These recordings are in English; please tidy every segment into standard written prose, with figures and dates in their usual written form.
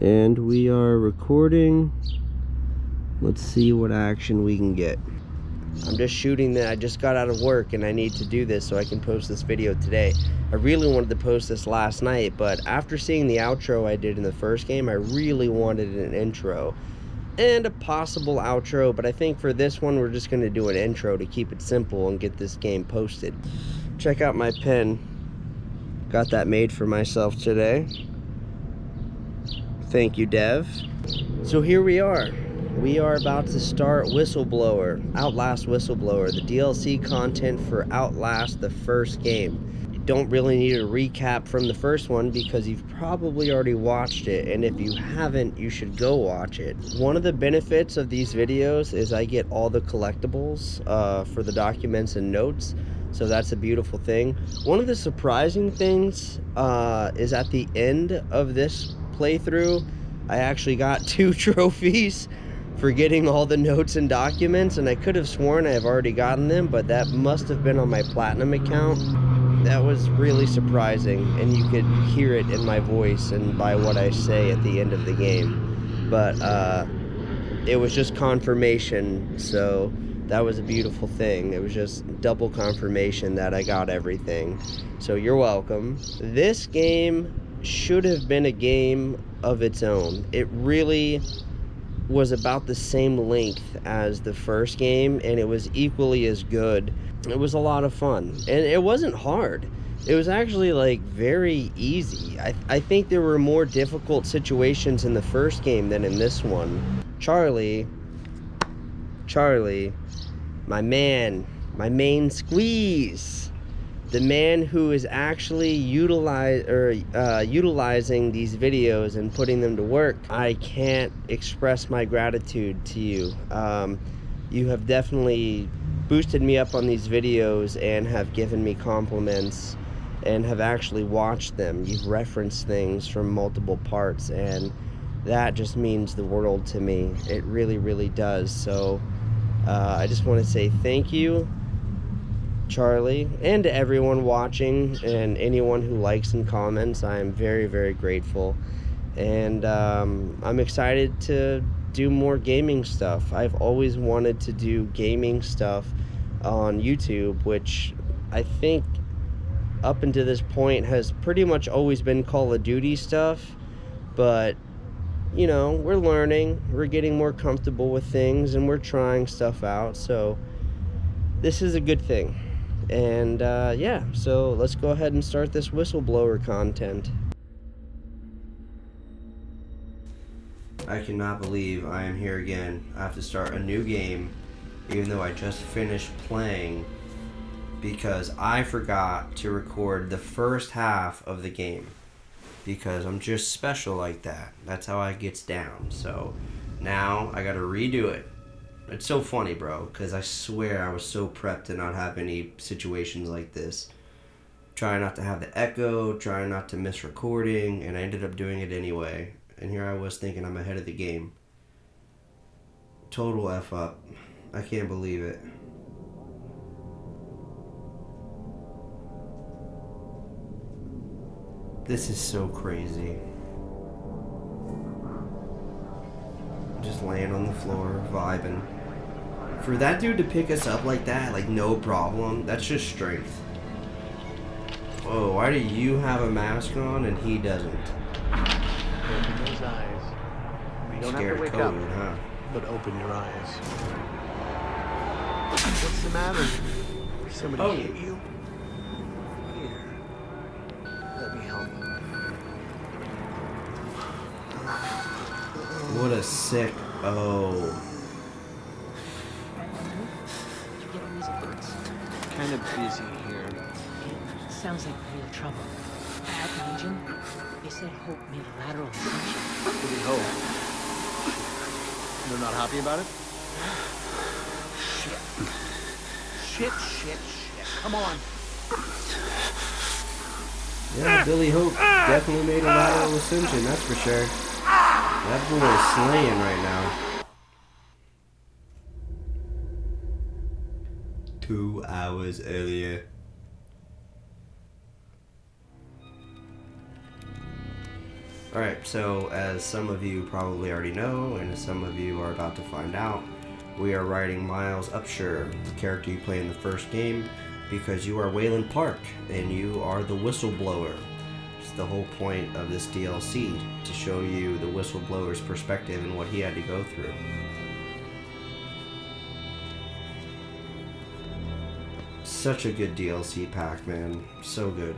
And we are recording. Let's see what action we can get. I'm just shooting that. I just got out of work and I need to do this so I can post this video today. I really wanted to post this last night, but after seeing the outro I did in the first game, I really wanted an intro and a possible outro, but I think for this one we're just going to do an intro to keep it simple and get this game posted. Check out my pen. Got that made for myself today. Thank you, Dev. So here we are. We are about to start Whistleblower, Outlast Whistleblower, the DLC content for Outlast, the first game. You don't really need a recap from the first one because you've probably already watched it, and if you haven't, you should go watch it. One of the benefits of these videos is I get all the collectibles for the documents and notes, so that's a beautiful thing. One of the surprising things is at the end of this playthrough, I actually got 2 trophies for getting all the notes and documents, and I could have sworn I have already gotten them, but that must have been on my platinum account. That was really surprising, and you could hear it in my voice and by what I say at the end of the game. But it was just confirmation, so that was a beautiful thing. It was just double confirmation that I got everything. So you're welcome. This game should have been a game of its own. It really was about the same length as the first game, and it was equally as good. It was a lot of fun, and it wasn't hard. It was actually like very easy. I think there were more difficult situations in the first game than in this one. Charlie, my man, my main squeeze, the man who is actually utilizing these videos and putting them to work. I can't express my gratitude to you. You have definitely boosted me up on these videos and have given me compliments and have actually watched them. You've referenced things from multiple parts, and that just means the world to me. It really, really does. So I just want to say thank you, Charlie, and to everyone watching and anyone who likes and comments. I am very, very grateful, and I'm excited to do more gaming stuff. I've always wanted to do gaming stuff on YouTube, which I think up until this point has pretty much always been Call of Duty stuff, but you know, we're learning, we're getting more comfortable with things, and we're trying stuff out, so this is a good thing. And yeah, so let's go ahead and start this Whistleblower content. I cannot believe I am here again. I have to start a new game, even though I just finished playing, because I forgot to record the first half of the game, because I'm just special like that. That's how I gets down. So now I gotta redo it. It's so funny, bro, because I swear I was so prepped to not have any situations like this. Trying not to have the echo, trying not to miss recording, and I ended up doing it anyway. And here I was thinking I'm ahead of the game. Total F up. I can't believe it. This is so crazy. Just laying on the floor, vibing. For that dude to pick us up like that, like no problem, that's just strength. Whoa, why do you have a mask on and he doesn't? Open those eyes. You don't have to wake up, huh? but open your eyes. What's the matter? Somebody hit you? Here. Let me help. What a sick... Oh. Kind of busy here. Sounds like real trouble. At the engine, they said Hope made a lateral ascension. Really hope. They're not happy about it? Shit. Come on. Yeah, Billy Hope definitely made a lateral ascension, that's for sure. That boy is slaying right now. 2 hours earlier. Alright, so as some of you probably already know, and as some of you are about to find out, we are riding Miles Upshur, the character you play in the first game, because you are Wayland Park, and you are the Whistleblower. It's the whole point of this DLC, to show you the Whistleblower's perspective and what he had to go through. Such a good DLC pack, man. So good.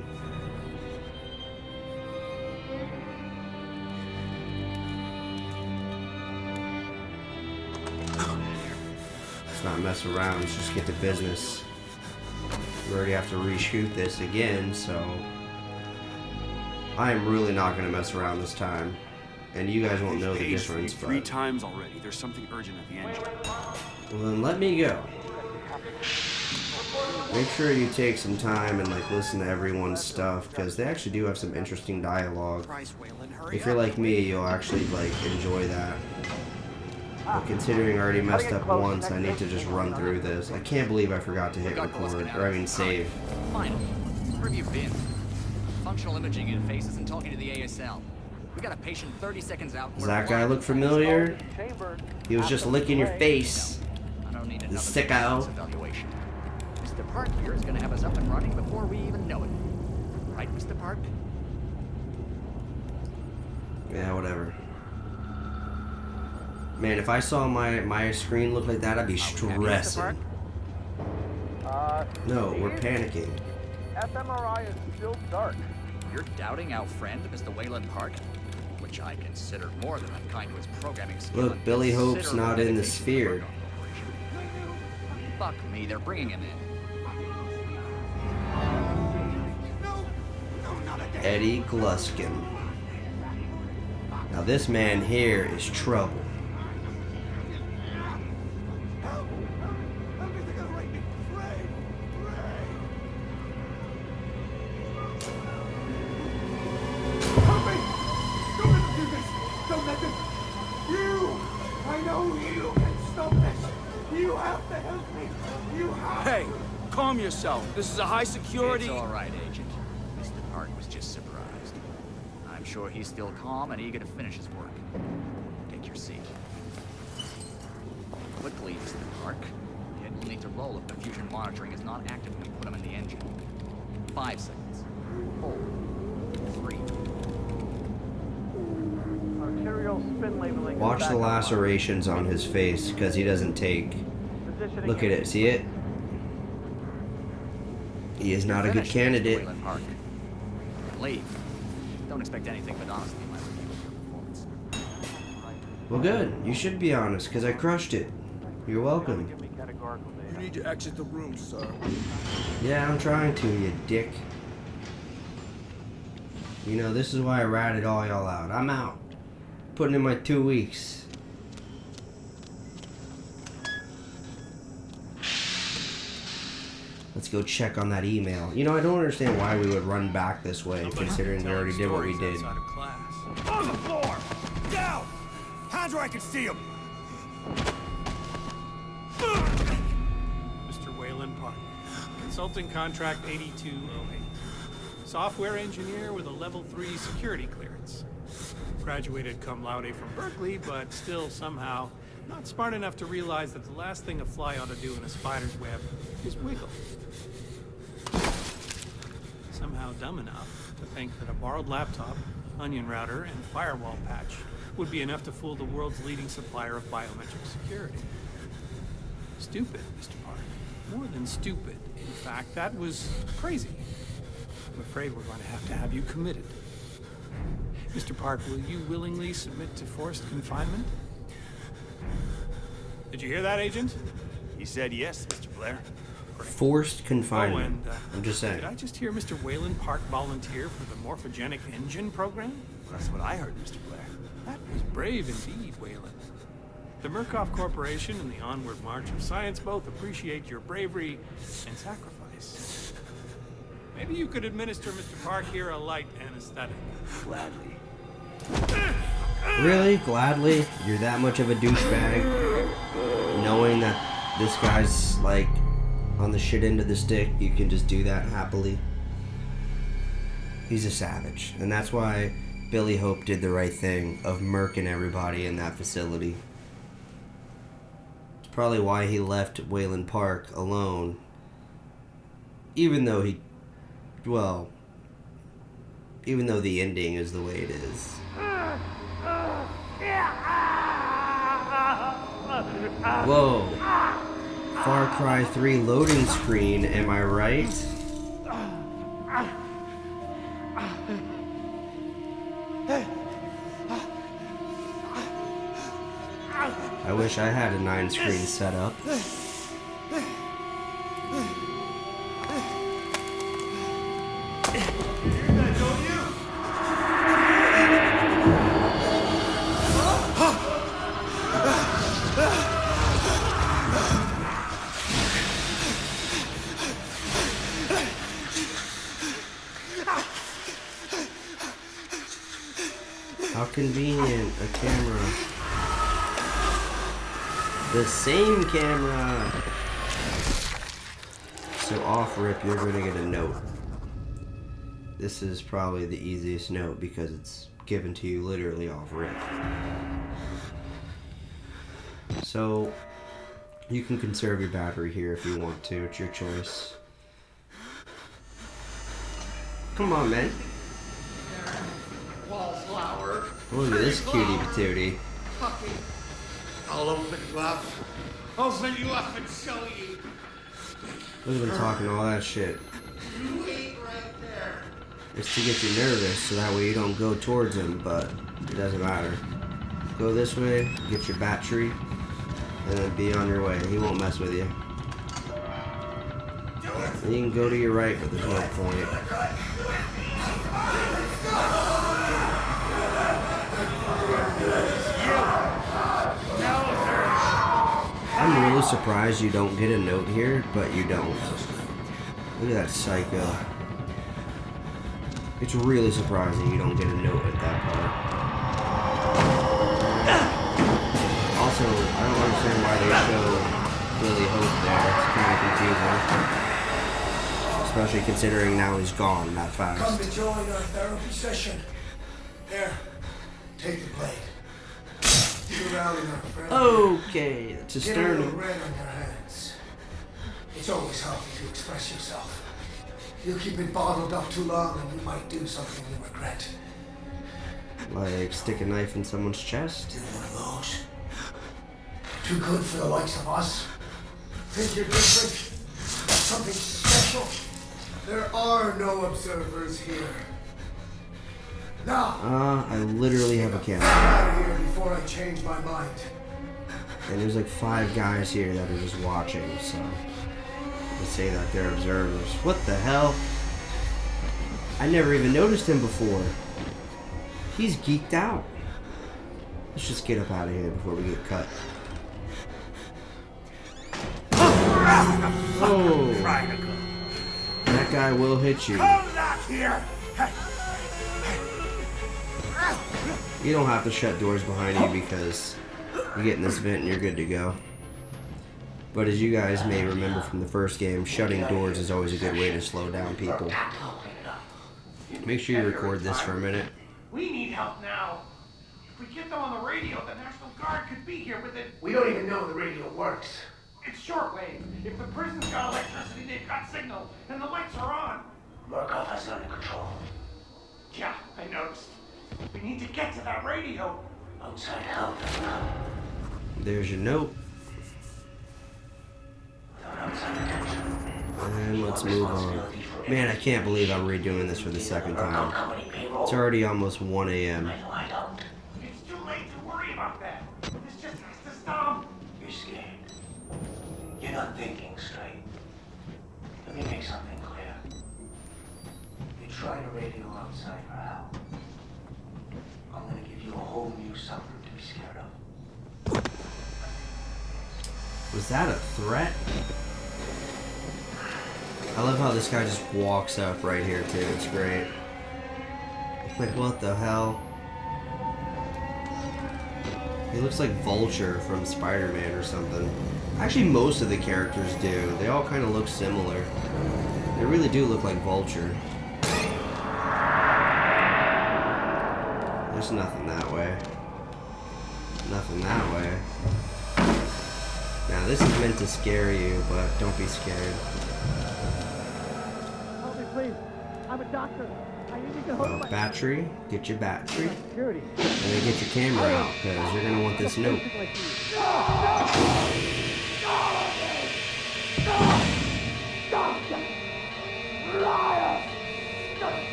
Not mess around, let's just get to business. We already have to reshoot this again, so I am really not going to mess around this time. And you guys won't know the difference, but... 3 times already. There's something urgent at the engine. Well, then let me go. Make sure you take some time and like listen to everyone's stuff, because they actually do have some interesting dialogue. If you're like me, you'll actually like enjoy that. But considering I already messed up once, I need to just run through this. I can't believe I forgot to hit record, or I mean save. Finally, where have you been? Functional imaging interface isn't talking to the ASL. We got a patient 30 seconds out. Does that guy look familiar? He was just licking your face. I don't need The another sicko. evaluation. Mr. Park here is going to have us up and running before we even know it. Right, Mr. Park? Yeah, whatever. Man, if I saw my screen look like that, I'd be stressing. No, we're panicking. fMRI is still dark. You're doubting our friend, Mr. Wayland Park? Which I consider more than unkind to his programming skill. Look, Billy Hope's not in the sphere. Fuck me, they're bringing him in. Eddie Gluskin. Now this man here is trouble. Hey, calm yourself. This is a high security... It's all right, Agent. Mr. Park was just surprised. I'm sure he's still calm and eager to finish his work. Take your seat. Quickly, Mr. Park. Hit will need to roll if the fusion monitoring is not active when we put him in the engine. 5 seconds. 4. 3. Arterial spin labeling. Watch the lacerations on his face, because he doesn't take. Look at it, see it? He is not a good candidate. Wayland Park. Leave. Don't expect anything but honesty in my review of your performance. Well, good. You should be honest, because I crushed it. You're welcome. You need to exit the room, sir. Yeah, I'm trying to, you dick. You know, this is why I ratted all y'all out. I'm out. Putting in my 2 weeks. Let's go check on that email. You know, I don't understand why we would run back this way, considering we already did what we did. On the floor! Down! Hands where I can see him! Mr. Wayland Park, Consulting Contract 8208. Software engineer with a level 3 security clearance. Graduated cum laude from Berkeley, but still somehow not smart enough to realize that the last thing a fly ought to do in a spider's web is wiggle. Somehow dumb enough to think that a borrowed laptop, onion router, and firewall patch would be enough to fool the world's leading supplier of biometric security. Stupid, Mr. Park. More than stupid. In fact, that was crazy. I'm afraid we're going to have you committed. Mr. Park, will you willingly submit to forced confinement? Did you hear that, Agent? He said yes, Mr. Blair. Forced confinement. Oh, and, I'm just saying. Did I just hear Mr. Wayland Park volunteer for the morphogenic engine program? That's what I heard, Mr. Blair. That was brave indeed, Wayland. The Murkoff Corporation and the Onward March of Science both appreciate your bravery and sacrifice. Maybe you could administer Mr. Park here a light anesthetic. Gladly. Really? Gladly? You're that much of a douchebag? Knowing that this guy's, like, on the shit end of the stick, you can just do that happily? He's a savage. And that's why Billy Hope did the right thing of murking everybody in that facility. It's probably why he left Wayland Park alone. Even though even though the ending is the way it is. Whoa. Far Cry 3 loading screen, am I right? I wish I had a 9-screen setup. How convenient, a camera. The same camera! So off rip, you're gonna get a note. This is probably the easiest note because it's given to you literally off rip. So, you can conserve your battery here if you want to, it's your choice. Come on, man. Wallflower. Look at this cutie patootie. I'll open you up. Open you up and show you. Look at him talking all that shit. You wait right there. It's to get you nervous so that way you don't go towards him, but it doesn't matter. Go this way, get your battery, and then be on your way. He won't mess with you. And you can go to your right, but there's no point. I'm really surprised you don't get a note here, but you don't. Look at that psycho. It's really surprising you don't get a note at that part. Also, I don't understand why they show Billy Hope there. It's kind of confusing. Especially considering now he's gone that Come fast. to join our therapy session. Here, take the blade. You're rallying our friend. Okay, that's a Get a little sternum. red on your hands. It's always healthy to express yourself. You keep it bottled up too long and you might do something you regret. Like stick a knife in someone's chest. Do one of those. Too good for the likes of us. Think you're different? Something special? There are no observers here. Now, I literally have a get camera. out of here before I change my mind. And there's like 5 guys here that are just watching, so they say that they're observers. What the hell? I never even noticed him before. He's geeked out. Let's just get up out of here before we get cut. Oh, that guy will hit you. Come back here! You don't have to shut doors behind you because you get in this vent and you're good to go. But as you guys may remember from the first game, shutting doors is always a good way to slow down people. Make sure you record this for a minute. We need help now. If we get them on the radio, the National Guard could be here within... We don't even know the radio works. It's shortwave. If the prison's got electricity, they've got signal, and the lights are on. Murkoff has it under control. Yeah, I noticed. We need to get to that radio. Outside help has come. There's your note. Without outside attention. And let's move on. Man, I can't believe I'm redoing this for the second time. It's already almost 1 a.m. I don't. It's too late to worry about that. This just has to stop. You're scared. You're not thinking straight. Let me make something clear. You try to radio outside for help. I'm gonna give you a whole new something to be scared of. Was that a threat? I love how this guy just walks up right here too. It's great. Like, what the hell? He looks like Vulture from Spider-Man or something. Actually, most of the characters do. They all kind of look similar. They really do look like Vulture. There's nothing that way. Nothing that way. Now, this is meant to scare you, but don't be scared. Help me, please. I'm a doctor. I need to get hold of my Battery. Get your battery. security. And then get your camera out, because you're going to want this note.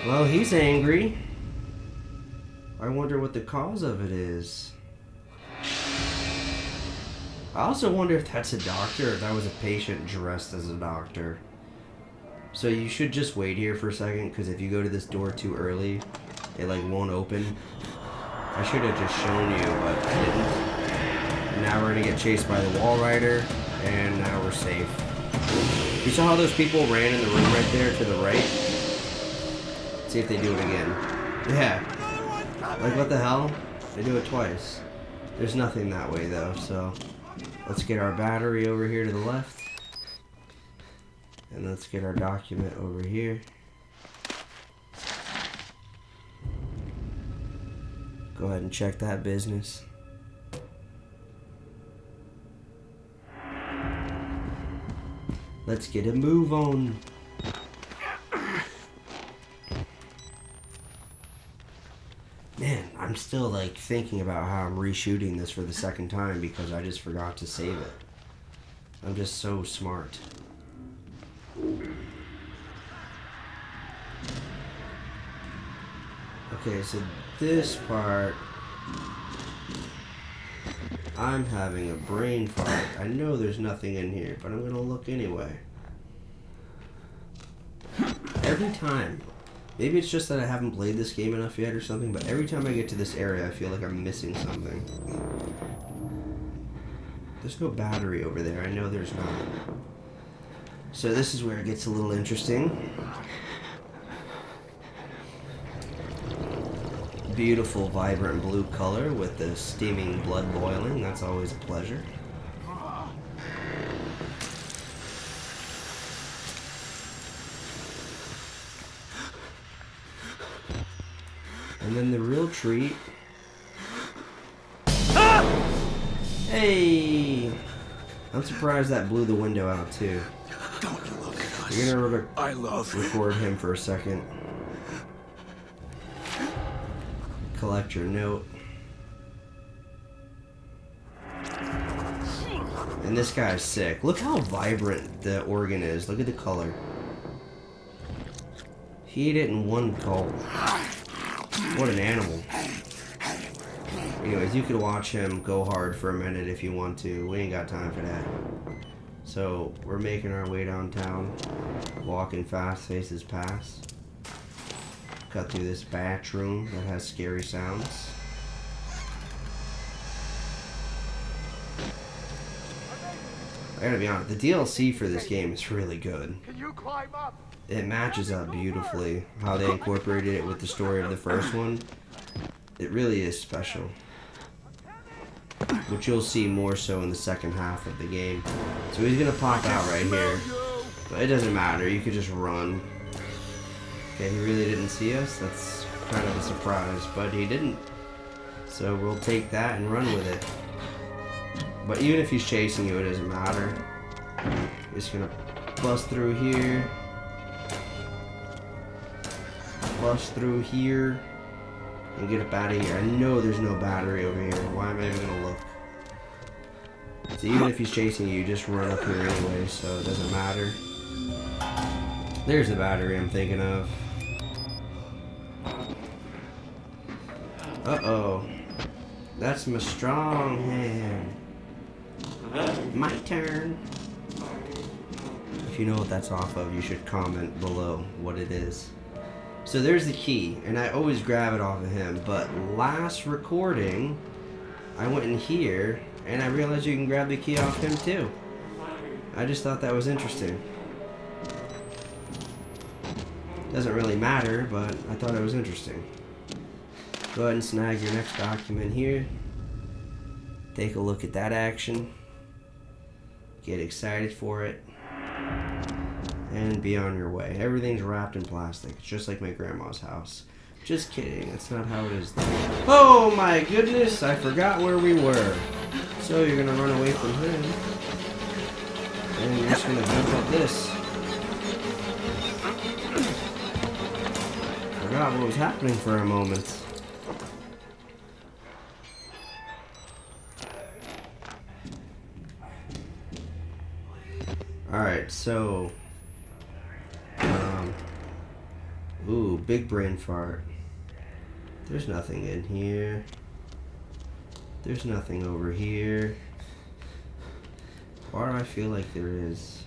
Well, he's angry. I wonder what the cause of it is. I also wonder if that's a doctor or if that was a patient dressed as a doctor. So you should just wait here for a second, because if you go to this door too early, it like won't open. I should have just shown you, but I didn't. And now we're gonna get chased by the wall rider, and now we're safe. You saw how those people ran in the room right there to the right? See if they do it again. Yeah. Like, what the hell? They do it twice. There's nothing that way, though, so let's get our battery over here to the left. And let's get our document over here. Go ahead and check that business. Let's get a move on. Man, I'm still like thinking about how I'm reshooting this for the second time because I just forgot to save it. I'm just so smart. Okay, so this part, I'm having a brain fart. I know there's nothing in here, but I'm gonna look anyway. Every time. Maybe it's just that I haven't played this game enough yet or something, but every time I get to this area, I feel like I'm missing something. There's no battery over there. I know there's not. So this is where it gets a little interesting. Beautiful, vibrant blue color with the steaming blood boiling. That's always a pleasure. And then the real treat. Hey! I'm surprised that blew the window out too. Don't you look at us. You're gonna I love you. record him for a second. Collect your note. And this guy's sick. Look how vibrant the organ is. Look at the color. He ate it in one gulp. What an animal. Anyways, you could watch him go hard for a minute if you want to. We ain't got time for that. So, we're making our way downtown. Walking fast, faces past. Cut through this bathroom that has scary sounds. I gotta be honest, the DLC for this game is really good. Can you climb up? It matches up beautifully. How they incorporated it with the story of the first one. It really is special. Which you'll see more so in the second half of the game. So he's gonna pop out right here. But it doesn't matter, you could just run. Okay, he really didn't see us. That's kind of a surprise, but he didn't. So we'll take that and run with it. But even if he's chasing you, it doesn't matter. Just gonna bust through here. Bust through here. And get up out of here. I know there's no battery over here. Why am I even gonna look? So even if he's chasing you, just run up here anyway, so it doesn't matter. There's the battery I'm thinking of. Uh-oh. That's my strong hand. My turn. If you know what that's off of, you should comment below what it is. So there's the key, and I always grab it off of him, but last recording, I went in here, and I realized you can grab the key off him too. I just thought that was interesting. Doesn't really matter, but I thought it was interesting. Go ahead and snag your next document here. Take a look at that action. Get excited for it. and be on your way. Everything's wrapped in plastic. It's just like my grandma's house. Just kidding. That's not how it is though. Oh my goodness, I forgot where we were. So you're gonna run away from him. And you're just gonna jump up this. Forgot what was happening for a moment. Alright, so ooh, big brain fart. There's nothing in here. There's nothing over here. Why do I feel like there is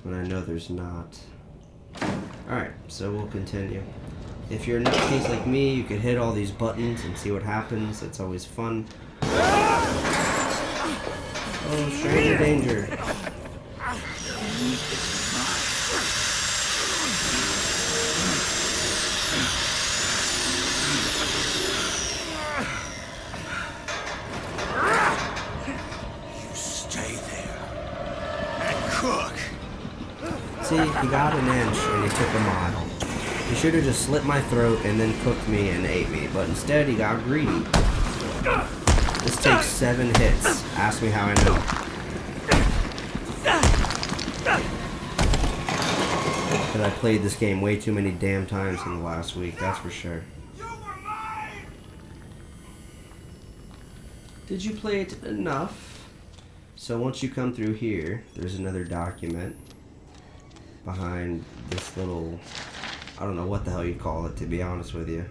when I know there's not? Alright, so we'll continue. If you're a nutcase like me, you can hit all these buttons and see what happens. It's always fun. Oh, stranger danger. See, he got an inch and he took a mile. He should have just slit my throat and then cooked me and ate me, but instead he got greedy. This takes 7 hits. Ask me how I know. Because I played this game way too many damn times in the last week, that's for sure. Did you play it enough? So once you come through here, there's another document behind this little, I don't know what the hell you'd call it, to be honest with you.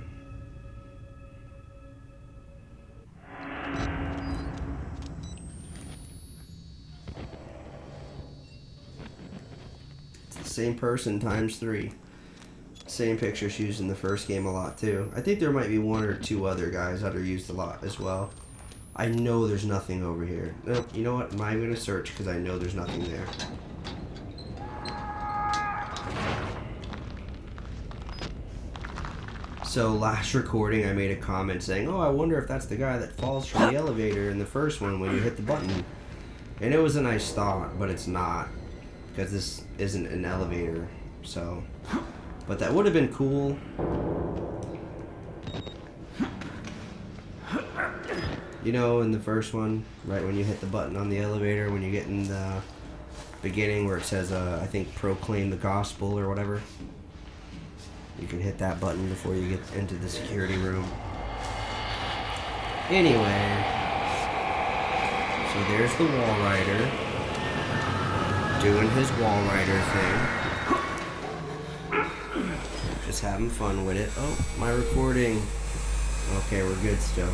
It's the same person times 3. Same pictures used in the first game a lot too. I think there might be 1 or 2 other guys that are used a lot as well. I know there's nothing over here. Nope, you know what? I'm not even gonna search because I know there's nothing there. So last recording I made a comment saying, oh, I wonder if that's the guy that falls from the elevator in the first one when you hit the button. And it was a nice thought, but it's not. Because this isn't an elevator, so. But that would have been cool. You know, in the first one, right when you hit the button on the elevator, when you get in the beginning where it says, I think, proclaim the gospel or whatever. You can hit that button before you get into the security room. Anyway, so there's the wall rider doing his wall rider thing. Just having fun with it. Oh, my recording. Okay, we're good still.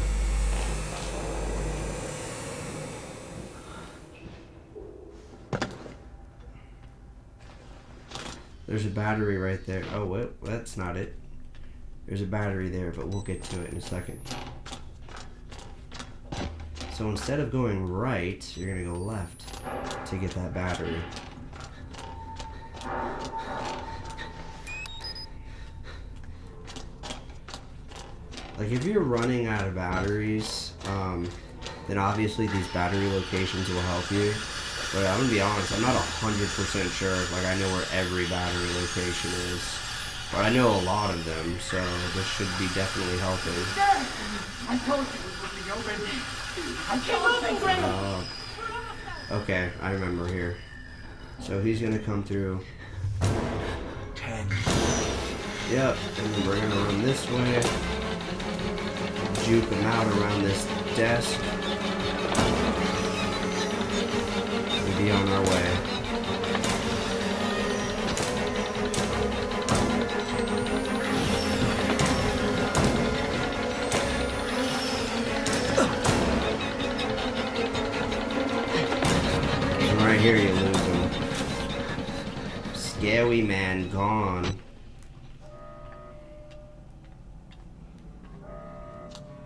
There's a battery right there. Oh, wait, that's not it. There's a battery there, but we'll get to it in a second. So instead of going right, you're gonna go left to get that battery. Like if you're running out of batteries, then obviously these battery locations will help you. But I'm gonna be honest, I'm not 100% sure. Like I know where every battery location is, but I know a lot of them, so this should be definitely helping. I told you it would be open. I can't think right. Okay, I remember here. So he's gonna come through. 10. Yep, and then we're gonna run this way. Juke him out around this desk. Be on our way. And right here you lose him. Scary man gone.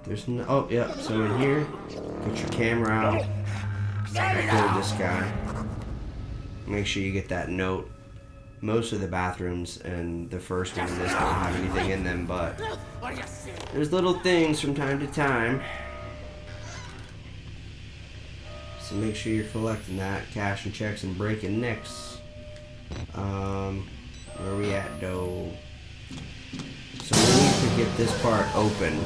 There's no, oh yeah, so in here, get your camera out. Record this guy. Make sure you get that note. Most of the bathrooms and the first one in this don't have anything in them, but there's little things from time to time. So make sure you're collecting that, cashing checks and breaking necks. Where we at, though? So we need to get this part open.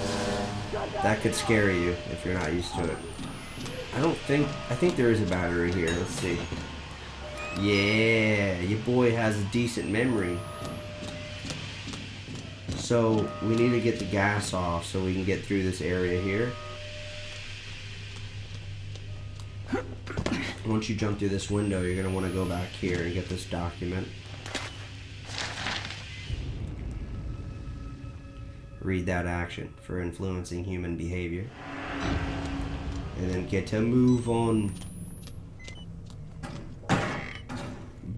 That could scare you if you're not used to it. I think there is a battery here. Let's see. Yeah, your boy has a decent memory. So we need to get the gas off so we can get through this area here. Once you jump through this window, you're going to want to go back here and get this document. Read that action for influencing human behavior. And then get to move on.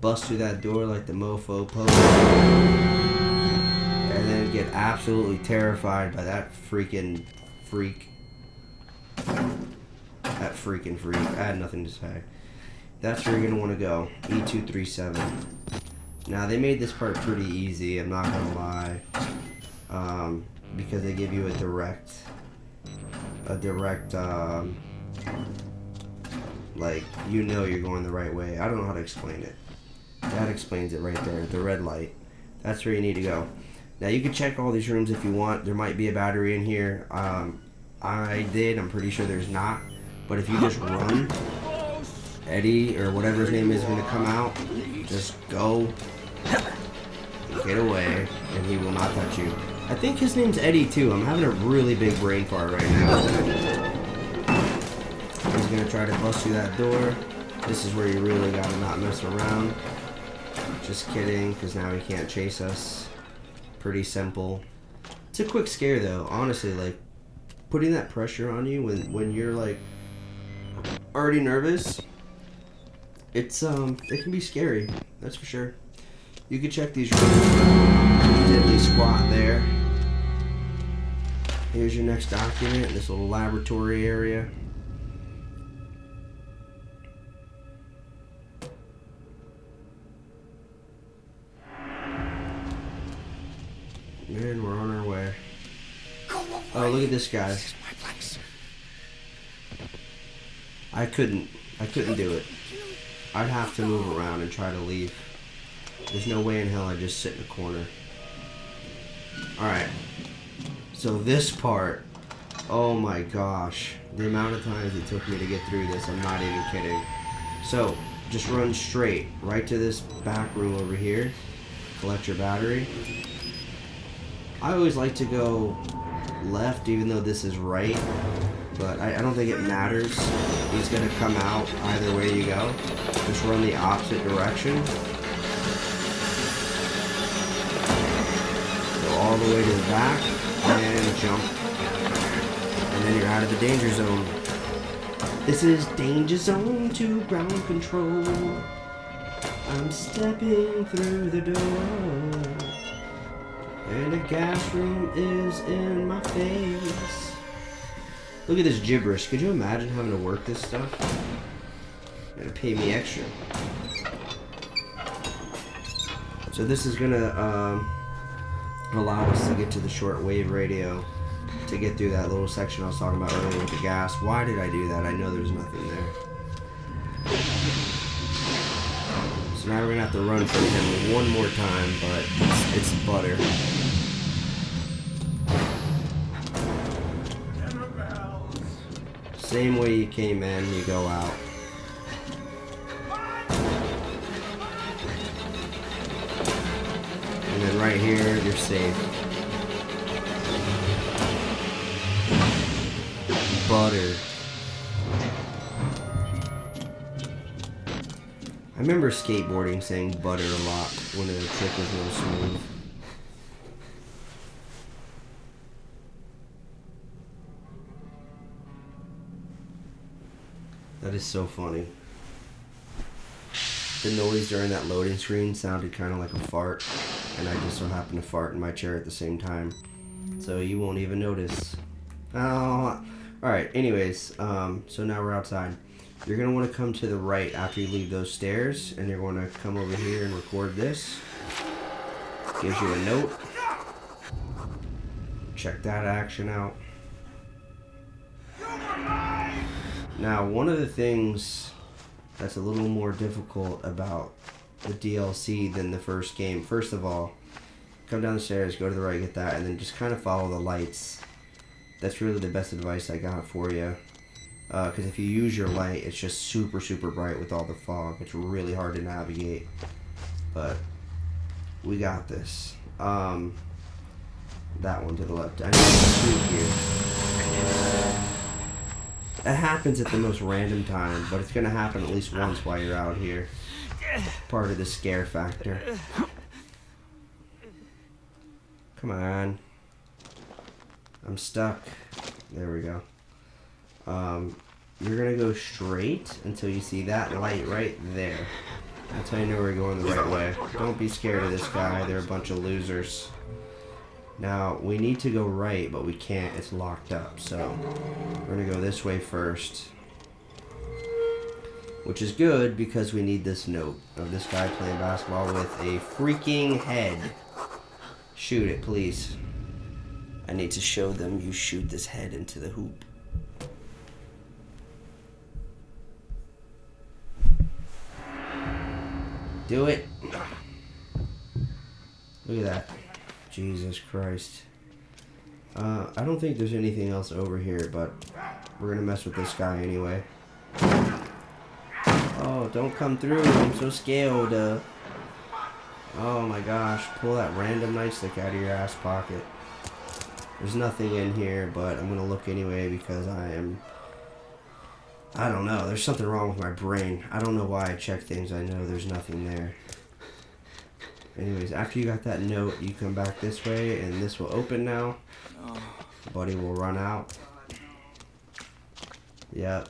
Bust through that door like the mofo post. And then get absolutely terrified by that freaking freak. That freaking freak. I had nothing to say. That's where you're going to want to go. E237. Now, they made this part pretty easy, I'm not going to lie. Because they give you a direct, like, you know you're going the right way. I don't know how to explain it. That explains it right there. The red light. That's where you need to go. Now, you can check all these rooms if you want. There might be a battery in here. I did. I'm pretty sure there's not. But if you just run, Eddie, or whatever his name is, going to come out. Just go. Get away. And he will not touch you. I think his name's Eddie, too. I'm having a really big brain fart right now. He's going to try to bust through that door. This is where you really got to not mess around. Just kidding, because now he can't chase us. Pretty simple. It's a quick scare, though. Honestly, like, putting that pressure on you when you're, like, already nervous, it can be scary. That's for sure. You can check these rooms. Diddly squat there. Here's your next document, this little laboratory area. And we're on our way. Oh, look at this guy. I couldn't do it. I'd have to move around and try to leave. There's no way in hell I'd just sit in a corner. Alright. So this part, oh my gosh. The amount of times it took me to get through this, I'm not even kidding. So, just run straight, right to this back room over here. Collect your battery. I always like to go left, even though this is right. But I don't think it matters. He's going to come out either way you go. Just run the opposite direction. All the way to the back and jump, and then you're out of the danger zone. This is danger zone to ground control. I'm stepping through the door, and the gas room is in my face. Look at this gibberish. Could you imagine having to work this stuff? You're gonna pay me extra. So this is gonna allow us to get to the shortwave radio to get through that little section I was talking about earlier with the gas. Why did I do that? I know there's nothing there. So now we're gonna have to run from him one more time, but it's butter. Same way you came in, you go out. And then right here, you're safe. Butter. I remember skateboarding saying butter a lot when the trick was real smooth. That is so funny. The noise during that loading screen sounded kind of like a fart, and I just so happened to fart in my chair at the same time. So you won't even notice. Oh, alright, anyways, so now we're outside. You're going to want to come to the right after you leave those stairs, and you're going to come over here and record this. Gives you a note. Check that action out. Now, one of the things that's a little more difficult about the DLC than the first game. First of all, come down the stairs, go to the right, get that, and then just kind of follow the lights. That's really the best advice I got for you. Because if you use your light, it's just super, super bright with all the fog. It's really hard to navigate. But we got this. That one to the left. I need to shoot here. It happens at the most random time, but it's going to happen at least once while you're out here. Part of the scare factor. Come on. I'm stuck. There we go. You're gonna go straight until you see that light right there. That's how you know we're going the right way. Don't be scared of this guy. They're a bunch of losers. Now, we need to go right, but we can't. It's locked up. So, we're gonna go this way first. Which is good because we need this note of this guy playing basketball with a freaking head. Shoot it, please. I need to show them you shoot this head into the hoop. Do it. Look at that. Jesus Christ. I don't think there's anything else over here, but we're gonna mess with this guy anyway. Oh, don't come through. I'm so scared. Oh my gosh. Pull that random nightstick out of your ass pocket. There's nothing in here, but I'm gonna look anyway because I don't know. There's something wrong with my brain. I don't know why I check things. I know there's nothing there. Anyways, after you got that note, you come back this way, and this will open now. Buddy will run out. Yep.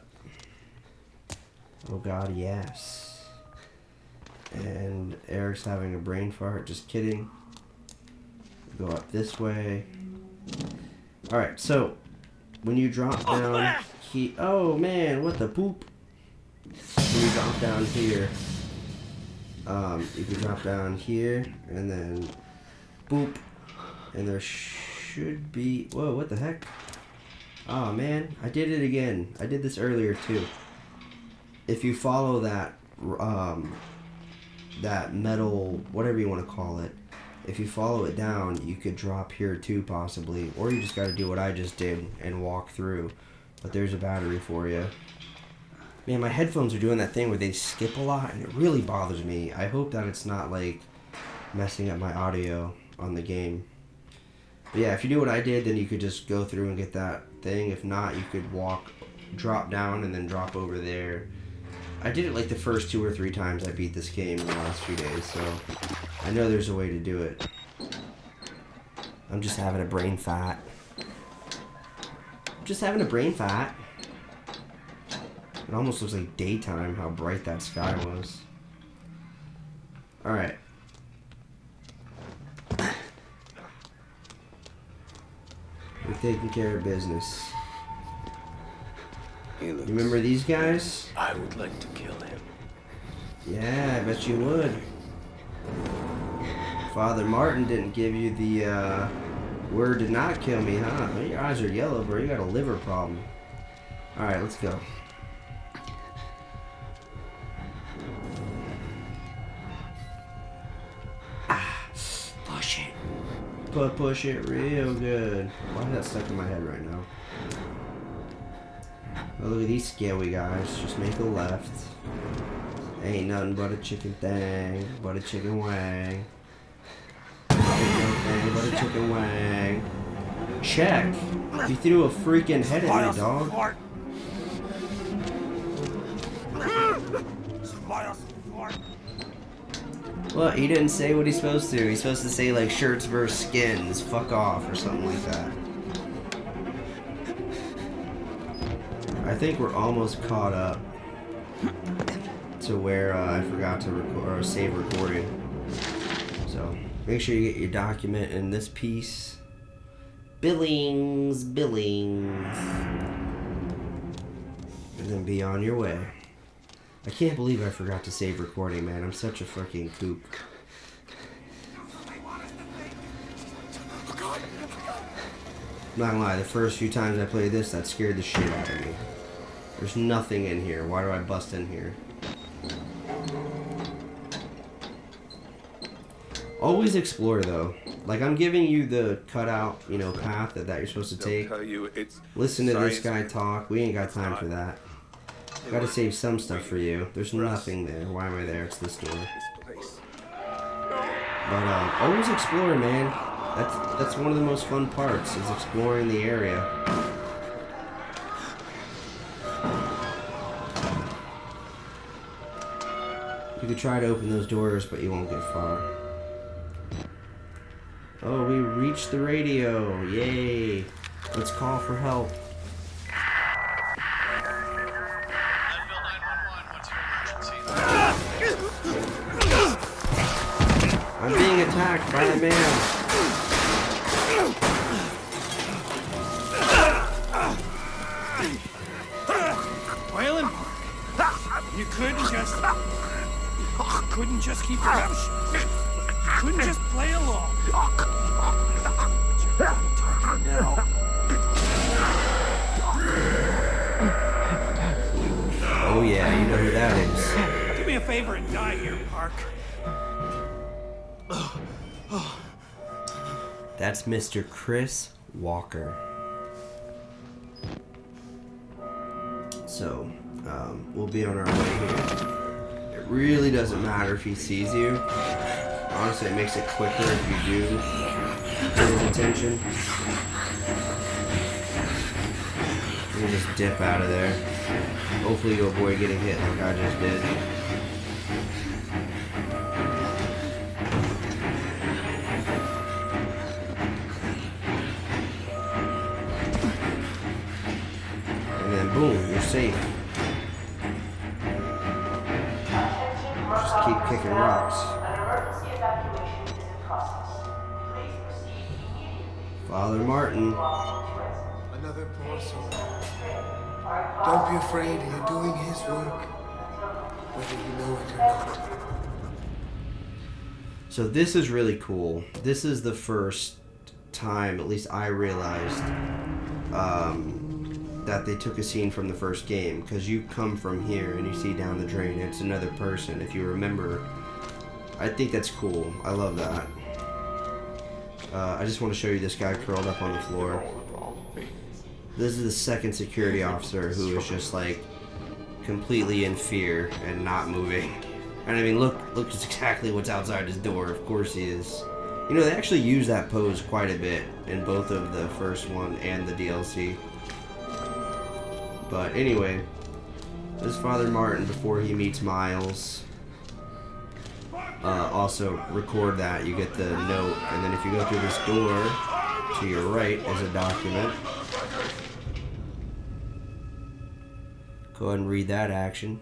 Oh god, yes. And Eric's having a brain fart. Just kidding. Go up this way. Alright, so when you drop down oh man, what the poop? When you drop down here, you can drop down here and then boop, and there should be, whoa, what the heck? Oh man, I did it again. I did this earlier too. If you follow that that metal, whatever you want to call it, if you follow it down, you could drop here too, possibly. Or you just got to do what I just did and walk through. But there's a battery for you. Man, my headphones are doing that thing where they skip a lot, and it really bothers me. I hope that it's not, like, messing up my audio on the game. But yeah, if you do what I did, then you could just go through and get that thing. If not, you could drop down, and then drop over there. I did it like the first 2 or 3 times I beat this game in the last few days, so I know there's a way to do it. I'm just having a brain fart. Just having a brain fart. It almost looks like daytime, how bright that sky was. Alright. We're taking care of business. You remember these guys? I would like to kill him. Yeah, I bet you would. Father Martin didn't give you the word to not kill me, huh? Your eyes are yellow, bro. You got a liver problem. Alright, let's go. Push it. Push it real good. Why is that stuck in my head right now? Oh, look at these scary guys. Just make a left. Ain't nothing but a chicken thing, but a chicken wang. Ain't nothing but a chicken wang. Check. You threw a freaking head at me, dog. Well, he didn't say what he's supposed to. He's supposed to say, like, shirts versus skins. Fuck off, or something like that. I think we're almost caught up to where I forgot to record or save recording. So make sure you get your document in this piece. Billings. And then be on your way. I can't believe I forgot to save recording, man. I'm such a freaking kook. I'm not gonna lie, the first few times I played this, that scared the shit out of me. There's nothing in here. Why do I bust in here? Always explore though. Like I'm giving you the cutout, you know, path that you're supposed to take. Tell you it's Listen to this guy science. talk. We ain't got time for that. Gotta save some stuff for you. There's nothing there. Why am I there? It's this door. But always explore, man. That's one of the most fun parts, is exploring the area. You could try to open those doors, but you won't get far. Oh, we reached the radio. Yay. Let's call for help. I'm being attacked by a man. Waylon, you couldn't just keep your mouth shut. You couldn't just play along. But you're talking now. Oh yeah, you know who that is. Do me a favor and die here, Park. That's Mr. Chris Walker. So, we'll be on our way here. It really doesn't matter if he sees you. Honestly, it makes it quicker if you do pay his attention. You can just dip out of there. Hopefully you avoid getting hit like I just did. And then boom, you're safe. Just keep kicking rocks. Father Martin. Another poor soul. Don't be afraid, you're doing his work, whether you know it or not. So this is really cool. This is the first time, at least I realized, that they took a scene from the first game, because you come from here and you see down the drain, it's another person. If you remember, I think that's cool. I love that. I just want to show you this guy curled up on the floor. This is the second security officer who is just like completely in fear and not moving. And I mean, look exactly what's outside his door. Of course he is. You know, they actually use that pose quite a bit in both of the first one and the DLC. But anyway, this is Father Martin before he meets Miles. Also, record that. You get the note. And then if you go through this door, to your right is a document. Go ahead and read that action.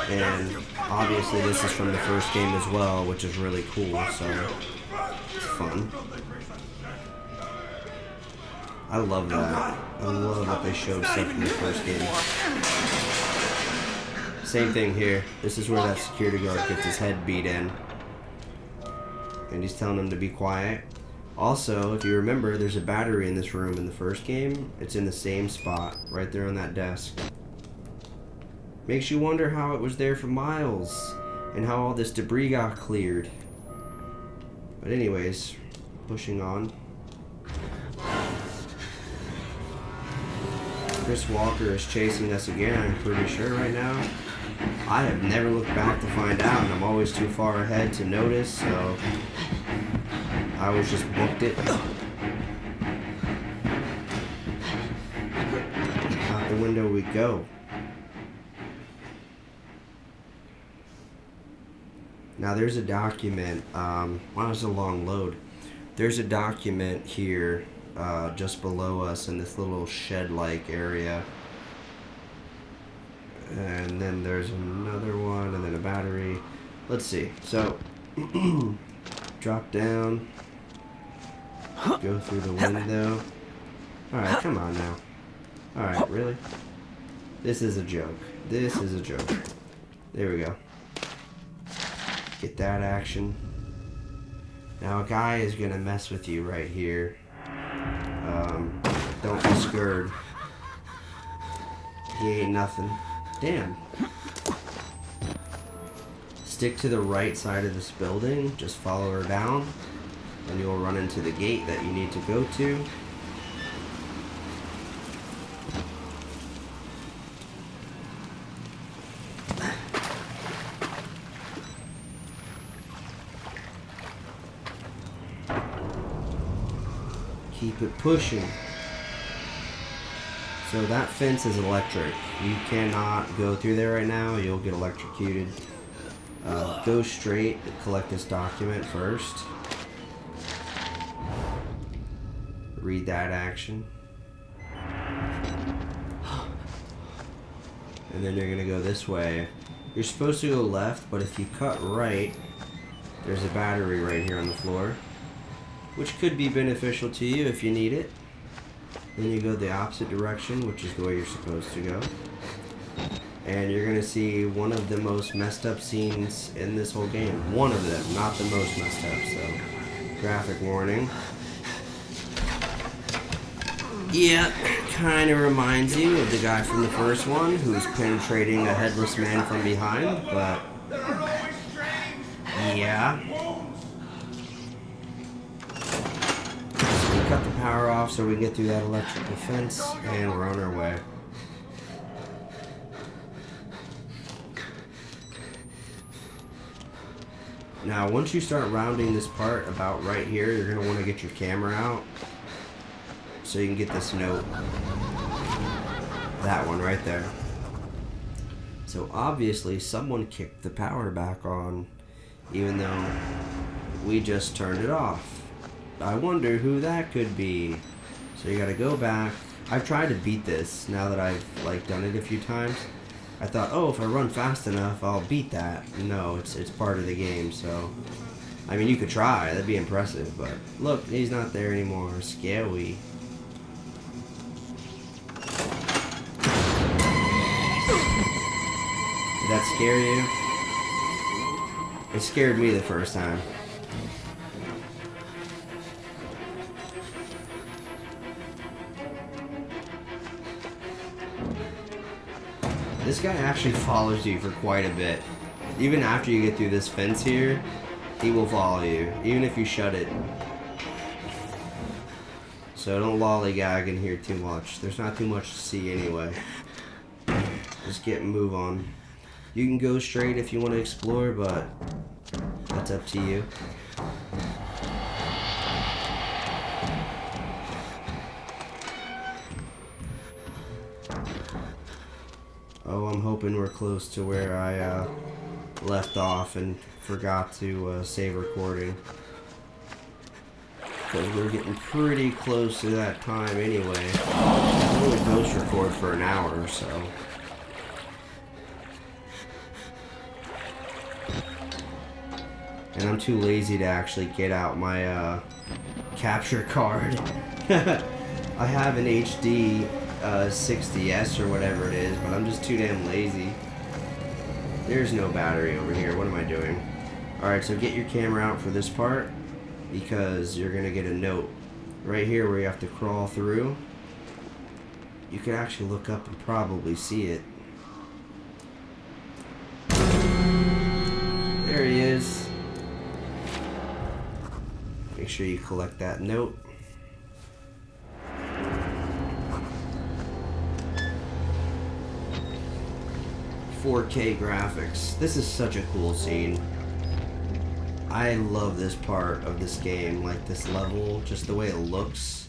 And obviously this is from the first game as well, which is really cool, so it's fun. I love that. I love that they showed stuff from the first game. Same thing here. This is where that security guard gets his head beat in. And he's telling him to be quiet. Also, if you remember, there's a battery in this room in the first game. It's in the same spot, right there on that desk. Makes you wonder how it was there for Miles, and how all this debris got cleared. But anyways, pushing on. Chris Walker is chasing us again, I'm pretty sure right now. I have never looked back to find out, and I'm always too far ahead to notice, so I always just booked it. Out the window we go. Now there's a document, wow, it's a long load. There's a document here just below us in this little shed-like area. And then there's another one, and then a battery. Let's see. So, drop down. Go through the window. Alright, come on now. Alright, really? This is a joke. This is a joke. There we go. Get that action. Now a guy is gonna mess with you right here. Don't be scared. He ain't nothing. Damn. stick to the right side of this building. Just follow her down, and you'll run into the gate that you need to go to. Keep it pushing. So that fence is electric. You cannot go through there right now. You'll get electrocuted. Go straight. Collect this document first. Read that action. And then you're going to go this way. You're supposed to go left, but if you cut right, there's a battery right here on the floor, which could be beneficial to you if you need it. Then you go the opposite direction, which is the way you're supposed to go. And you're going to see one of the most messed up scenes in this whole game. One of them, not the most messed up, so graphic warning. Yeah, kind of reminds you of the guy from the first one who's penetrating a headless man from behind, but yeah. Cut the power off so we can get through that electrical fence, and we're on our way. Now, once you start rounding this part about right here, you're going to want to get your camera out so you can get this note. That one right there. So obviously someone kicked the power back on, even though we just turned it off. I wonder who that could be. So you gotta go back. I've tried to beat this now that I've done it a few times. I thought, oh, if I run fast enough, I'll beat that. No, it's part of the game. So, I mean, you could try. That'd be impressive. But look, he's not there anymore. Scary. Did that scare you? It scared me the first time. This guy actually follows you for quite a bit. Even after you get through this fence here, he will follow you, even if you shut it. So don't lollygag in here too much. There's not too much to see anyway. Just move on. You can go straight if you want to explore, but that's up to you. Oh, I'm hoping we're close to where I left off and forgot to save recording. Because we're getting pretty close to that time anyway. I only ghost record for an hour or so. And I'm too lazy to actually get out my capture card. I have an HD 60S or whatever it is, but I'm just too damn lazy. There's no battery over here. What am I doing? Alright, so get your camera out for this part, because you're gonna get a note right here where you have to crawl through. You can actually look up and probably see it. There he is. Make sure you collect that note. .4K graphics. This is such a cool scene. I love this part of this game, like this level, just the way it looks.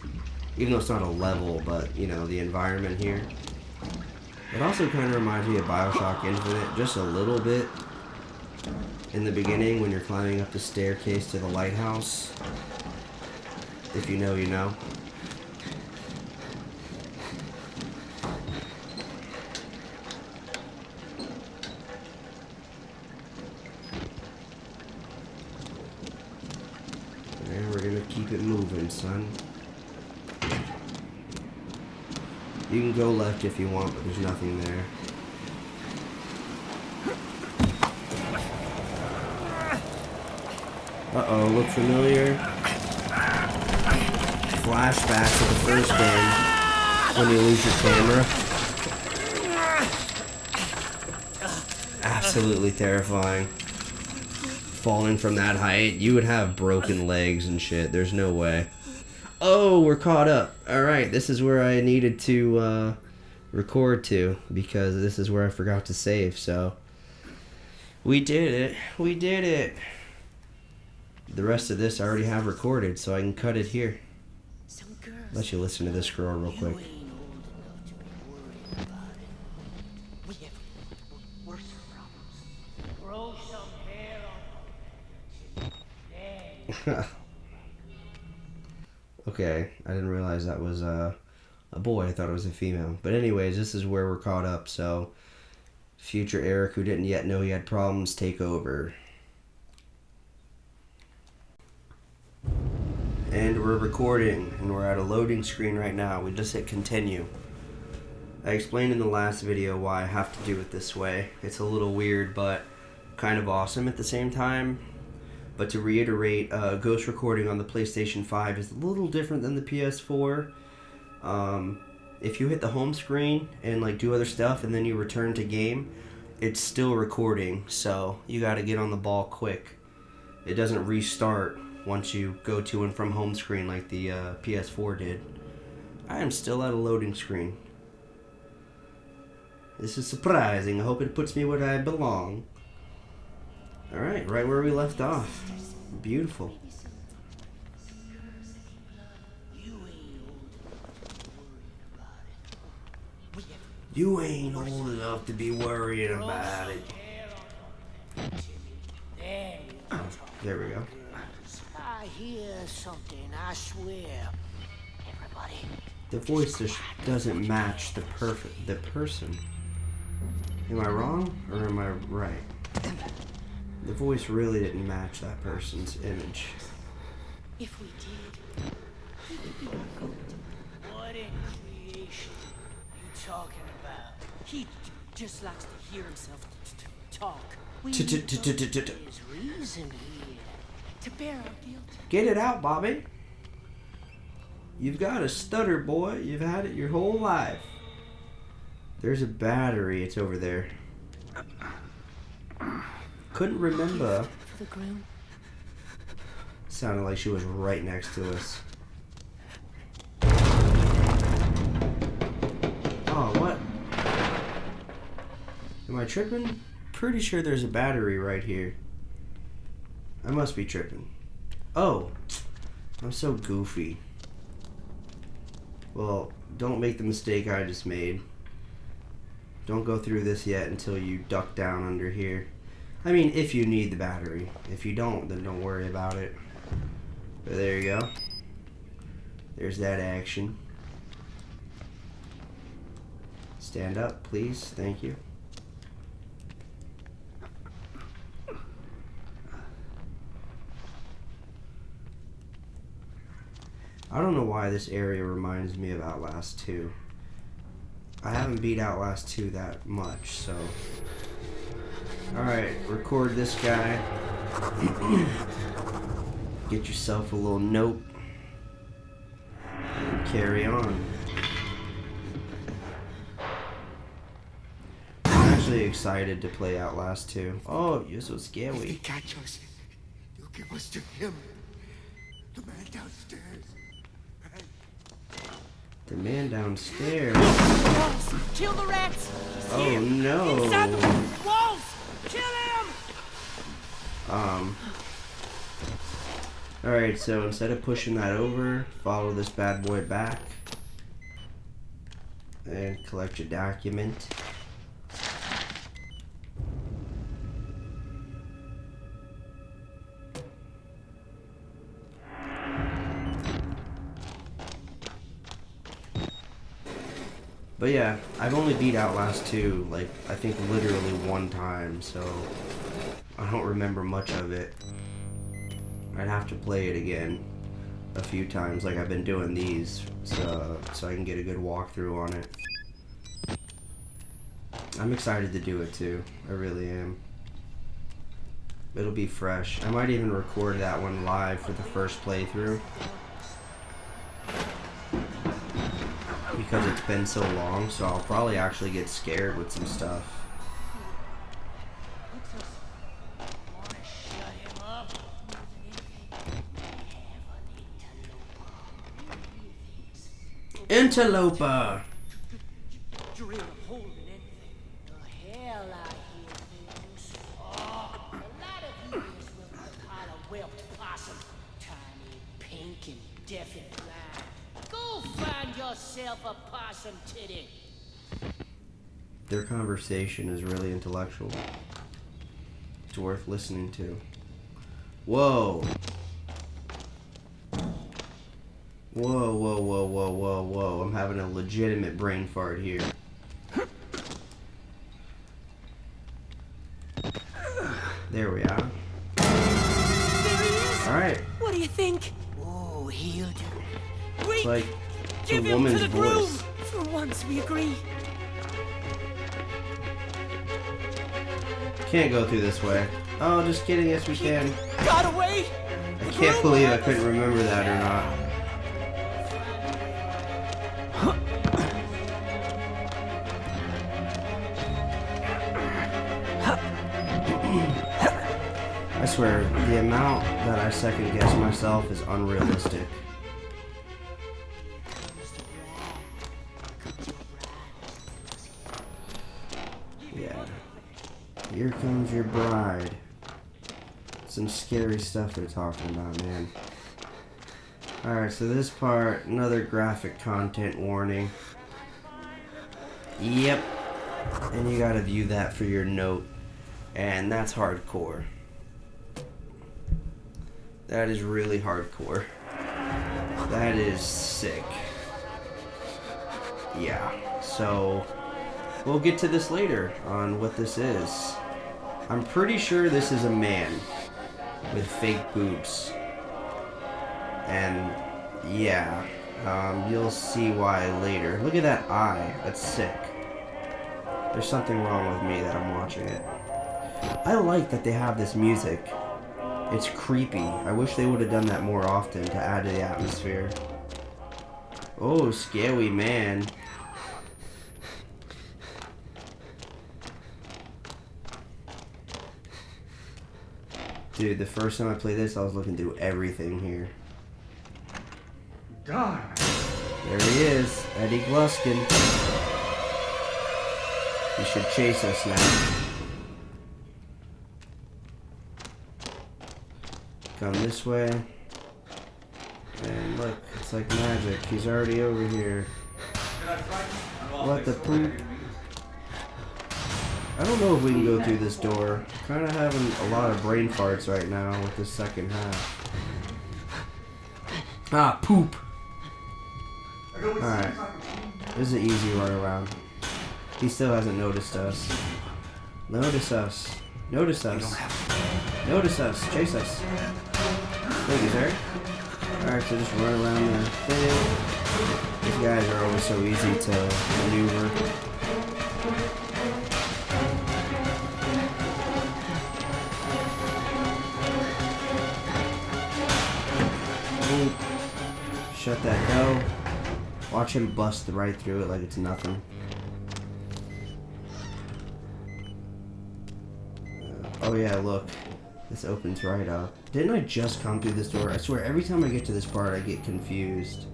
Even though it's not a level, but you know, the environment here. It also kind of reminds me of BioShock Infinite, just a little bit. In the beginning, when you're climbing up the staircase to the lighthouse. If you know, you know. Keep it moving, son. You can go left if you want, but there's nothing there. Uh-oh, look familiar? Flashback to the first game when you lose your camera. Absolutely terrifying. falling from that height, you would have broken legs and shit. There's no way. Oh, we're caught up. Alright, this is where I needed to record to, because this is where I forgot to save, so we did it. We did it. The rest of this I already have recorded, so I can cut it here. Let you listen to this girl real quick. Okay, I didn't realize that was a boy. I thought it was a female. But anyways, this is where we're caught up, so future Eric, who didn't yet know he had problems, take over. And we're recording, and we're at a loading screen right now. We just hit continue. I explained in the last video why I have to do it this way. It's a little weird, but kind of awesome at the same time. But to reiterate, ghost recording on the PlayStation 5 is a little different than the PS4. If you hit the home screen and like do other stuff and then you return to game, it's still recording, so you gotta get on the ball quick. It doesn't restart once you go to and from home screen like the PS4 did. I am still at a loading screen. This is surprising. I hope it puts me where I belong. Alright, right where we left off. Beautiful. You ain't old enough to be worrying about it. There we go. I hear something, I swear. Everybody. The voice just doesn't match the person. Am I wrong or am I right? The voice really didn't match that person's image. If we did, he would be our goat. What in creation you talking about? He just likes to hear himself talk. We There's reason here. to bear our guilt. Get it out, Bobby. You've got a stutter, boy. You've had it your whole life. There's a battery. It's over there. Couldn't remember. For the groom. Sounded like she was right next to us. Oh, what? Am I tripping? Pretty sure there's a battery right here. I must be tripping. Oh, I'm so goofy. Well, don't make the mistake I just made. Don't go through this yet until you duck down under here. I mean, if you need the battery. If you don't, then don't worry about it. But there you go. There's that action. Stand up, please. Thank you. I don't know why this area reminds me of Outlast 2. I haven't beat Outlast 2 that much, so... Alright, record this guy. Get yourself a little note. And carry on. I'm actually excited to play Outlast 2. Oh, you're so scary. Catch us. You give us to him. The man downstairs. The man downstairs. Walls! Kill the rats! He's Oh here. no. Inside the walls! Kill him! Alright, so instead of pushing that over, follow this bad boy back. And collect your document. But yeah, I've only beat Outlast 2, like, I think literally one time, so I don't remember much of it. I'd have to play it again a few times, like I've been doing these, so I can get a good walkthrough on it. I'm excited to do it too, I really am. It'll be fresh. I might even record that one live for the first playthrough. Because it's been so long, so I'll probably actually get scared with some stuff. Wanna shut him Interloper. Drill a hole in anything. The hell I hear things. Oh, a lot of you is with a pile of whelped possum. Tiny, pink, and deaf and blind. Go find yourself a possum titty. Their conversation is really intellectual. It's worth listening to. Whoa. Whoa, whoa, whoa, whoa, whoa, whoa. I'm having a legitimate brain fart here. There we are. Alright. What do you think? Oh, he'll do. It's like it's a Give him woman's to the voice. groove. For once, we agree. Can't go through this way. Oh, just kidding. Yes, we can. Got away. I can't believe I couldn't remember that or not. I swear, the amount that I second guess myself is unrealistic. Yeah. Here comes your bride. Some scary stuff they're talking about, man. Alright, so this part, another graphic content warning. Yep. And you gotta view that for your note. And that's hardcore. That is really hardcore. That is sick. Yeah, so we'll get to this later on what this is. I'm pretty sure this is a man with fake boobs. And yeah, you'll see why later. Look at that eye. That's sick. There's something wrong with me that I'm watching it. I like that they have this music. It's creepy. I wish they would have done that more often to add to the atmosphere. Oh, scary man. Dude, the first time I played this, I was looking through everything here. Darn. There he is, Eddie Gluskin. He should chase us now. Come this way. And look, it's like magic. He's already over here. What the poop? I don't know if we can go through this door. Kind of having a lot of brain farts right now with the second half. Ah, poop! Alright. This is an easy run around. He still hasn't noticed us. Notice us. Notice us. Notice us. Chase us. Thank you, sir. Alright, so just run around the thing. These guys are always so easy to maneuver. Shut that door. Watch him bust right through it like it's nothing. Oh yeah, look. This opens right up. Didn't I just come through this door? I swear, every time I get to this part, I get confused.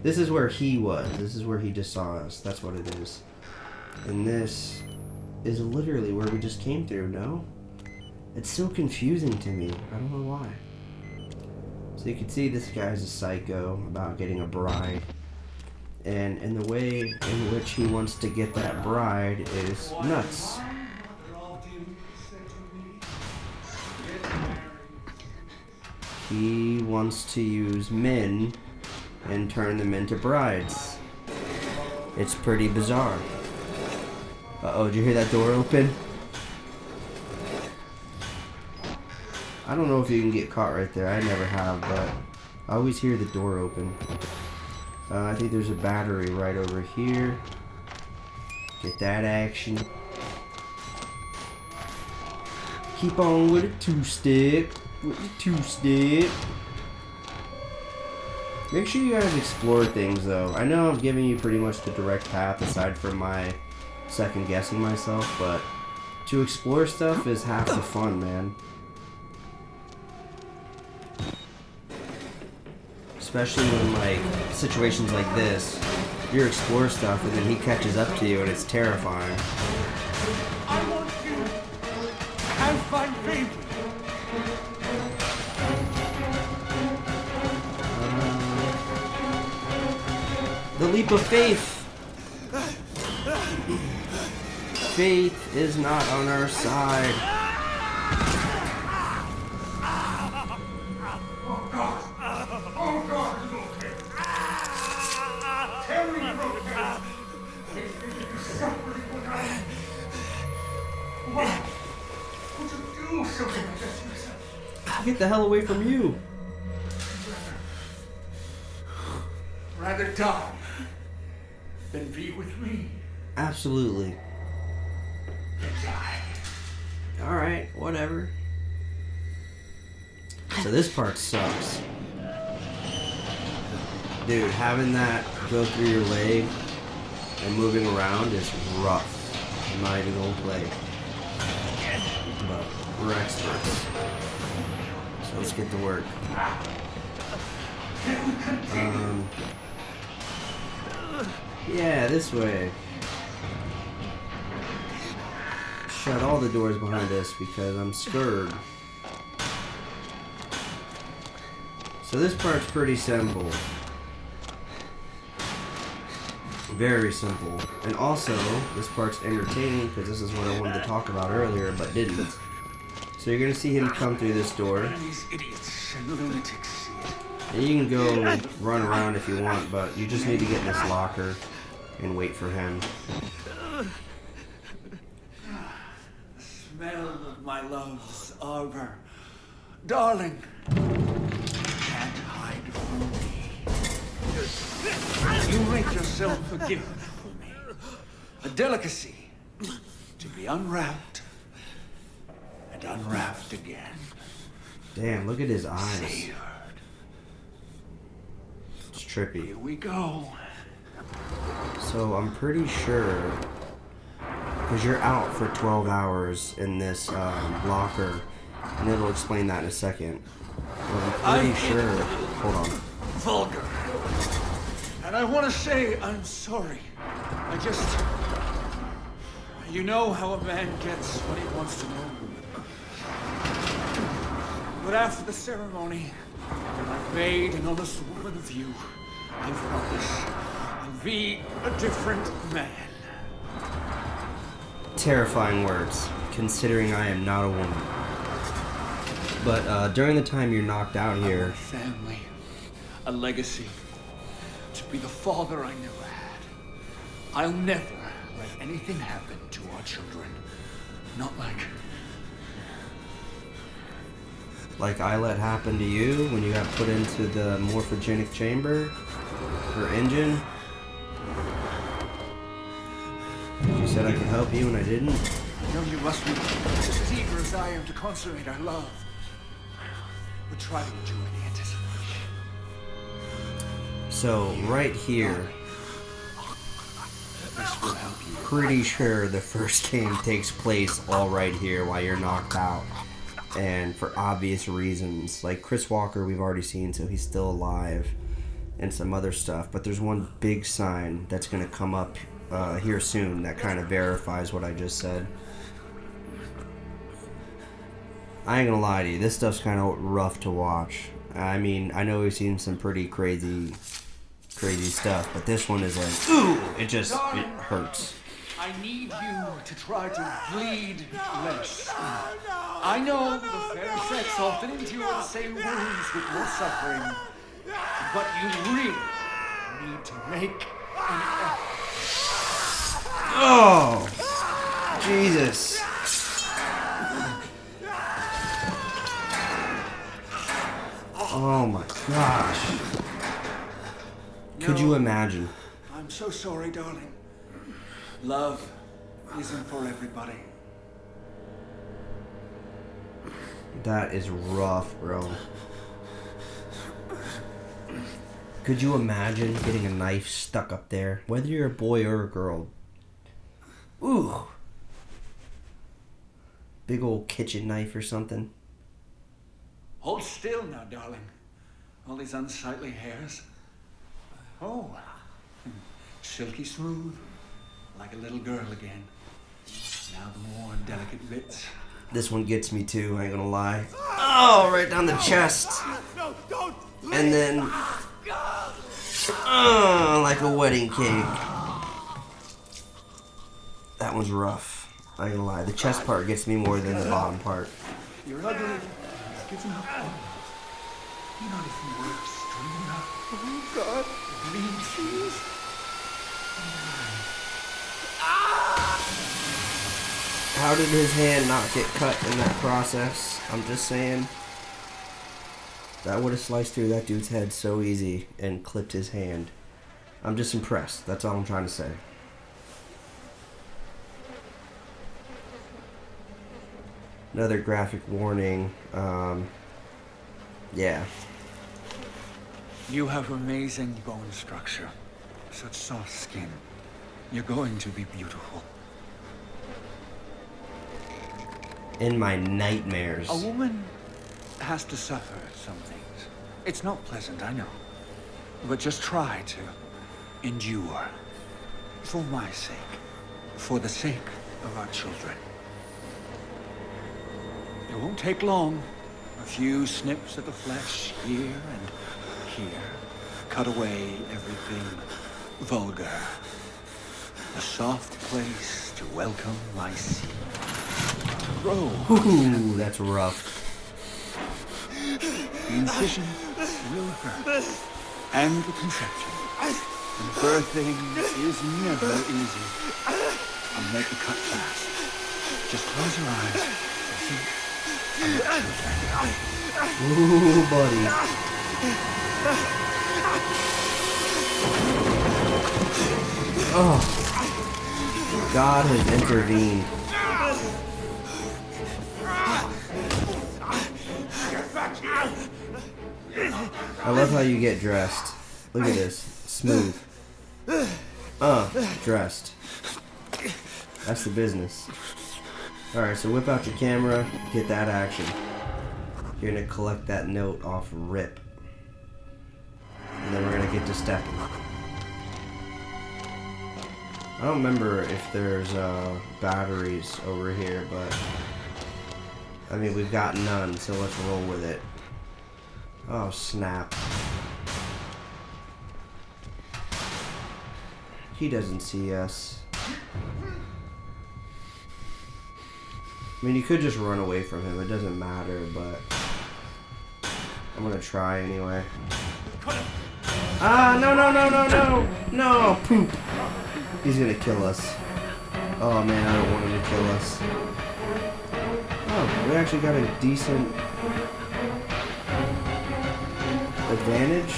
This is where he was. This is where he just saw us. That's what it is. And this is literally where we just came through, no? It's so confusing to me. I don't know why. So you can see this guy's a psycho about getting a bride. And in the way in which he wants to get that bride is nuts. He wants to use men and turn them into brides. It's pretty bizarre. Uh-oh, did you hear that door open? I don't know if you can get caught right there. I never have, but I always hear the door open. I think there's a battery right over here. Get that action. Keep on with the two-step. With the two-step. Make sure you guys explore things, though. I know I'm giving you pretty much the direct path aside from my second guessing myself, but to explore stuff is half the fun, man. Especially when, like, situations like this, you explore stuff and then he catches up to you and it's terrifying. I want you and find faith. The leap of faith. Faith is not on our side. Oh God, it's okay. Tell me it's okay. Why would you do something like this to yourself? Get the hell away from you. Rather die than be with me. Absolutely. Then die. Alright, whatever. So this part sucks. Dude, having that go through your leg and moving around is rough. I'm not even gonna play. But we're experts. So let's get to work. Yeah, this way. Shut all the doors behind us because I'm scared. So this part's pretty simple. Very simple. And also, this part's entertaining because this is what I wanted to talk about earlier but didn't. So you're going to see him come through this door. These idiots and lunatics see it. And you can go run around if you want, but you just need to get in this locker and wait for him. The smell of my love's arbor. Darling, can't hide from me. You make yourself a gift for me. A delicacy to be unwrapped and unwrapped again. Damn, look at his eyes. Savored. It's trippy. Here we go. So I'm pretty sure, because you're out for 12 hours in this locker, and it'll explain that in a second. But I'm pretty sure. Hold on. Vulgar. And I want to say I'm sorry. I just... You know how a man gets what he wants to know. But after the ceremony, I've made an honest woman of you. I promise I'll be a different man. Terrifying words, considering I am not a woman. But during the time you're knocked out here, A family, a legacy, to be the father I never had. I'll never let anything happen to our children. Not like I let happen to you when you got put into the morphogenic chamber or engine. You said I could help you and I didn't. I know you must be just as eager as I am to consummate our love. But try to enjoy the anticipation. So right here, This will help you. pretty sure the first game takes place all right here while you're knocked out. And for obvious reasons, like Chris Walker we've already seen, so he's still alive, and some other stuff. But there's one big sign that's going to come up here soon that kind of verifies what I just said. I ain't gonna lie to you, this stuff's kind of rough to watch. I mean, I know we've seen some pretty crazy stuff, but this one is like, ooh, it hurts. I need you to try to bleed less. I know the fair sex often endure the same wounds with more suffering, but you really need to make an effort. Oh, Jesus. Oh my gosh. Could you imagine? I'm so sorry, darling. Love isn't for everybody. That is rough, bro. Could you imagine getting a knife stuck up there? Whether you're a boy or a girl. Ooh. Big old kitchen knife or something. Hold still now, darling. All these unsightly hairs. Oh, silky smooth, like a little girl again. Now the more delicate bits. This one gets me too, I ain't gonna lie. Oh, right down the chest. And then, like a wedding cake. That one's rough. I ain't gonna lie. The chest part gets me more than the bottom part. You're ugly. It's given up. You're not even worth stringing up. Oh, God. Bleed through. How did his hand not get cut in that process? I'm just saying. That would have sliced through that dude's head so easy and clipped his hand. I'm just impressed. That's all I'm trying to say. Another graphic warning. Yeah. You have amazing bone structure. Such soft skin. You're going to be beautiful. In my nightmares. A woman has to suffer some things. It's not pleasant, I know. But just try to endure. For my sake. For the sake of our children. It won't take long. A few snips of the flesh here and here. Cut away everything vulgar. A soft place to welcome my seed. Grow. Ooh, that's rough. The incision will hurt. And the conception. And birthing is never easy. I'll make the cut fast. Just close your eyes and think of your children. Ooh, buddy. Oh. God has intervened. I love how you get dressed. Look at this. Smooth. Dressed. That's the business. Alright, so whip out your camera, get that action. You're gonna collect that note off rip. And then we're gonna get to stepping. I don't remember if there's batteries over here, but I mean, we've got none, so let's roll with it. Oh, snap. He doesn't see us. I mean, you could just run away from him. It doesn't matter, but I'm gonna try anyway. Ah, no, no, no, no, no! No, poop! He's gonna kill us. Oh, man, I don't want him to kill us. Oh, we actually got a decent advantage.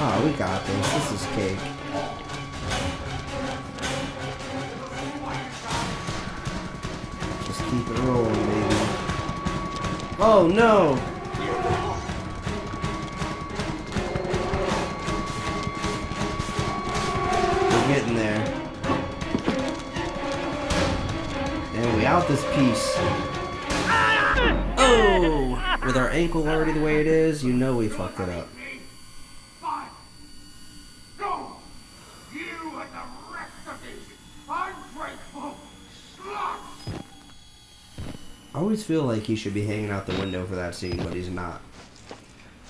Oh, we got this. This is cake. Just keep it rolling, baby. Oh, no! We're getting there. And we out this piece. Oh! With our ankle already the way it is, you know we fucked it up. I always feel like he should be hanging out the window for that scene, but he's not.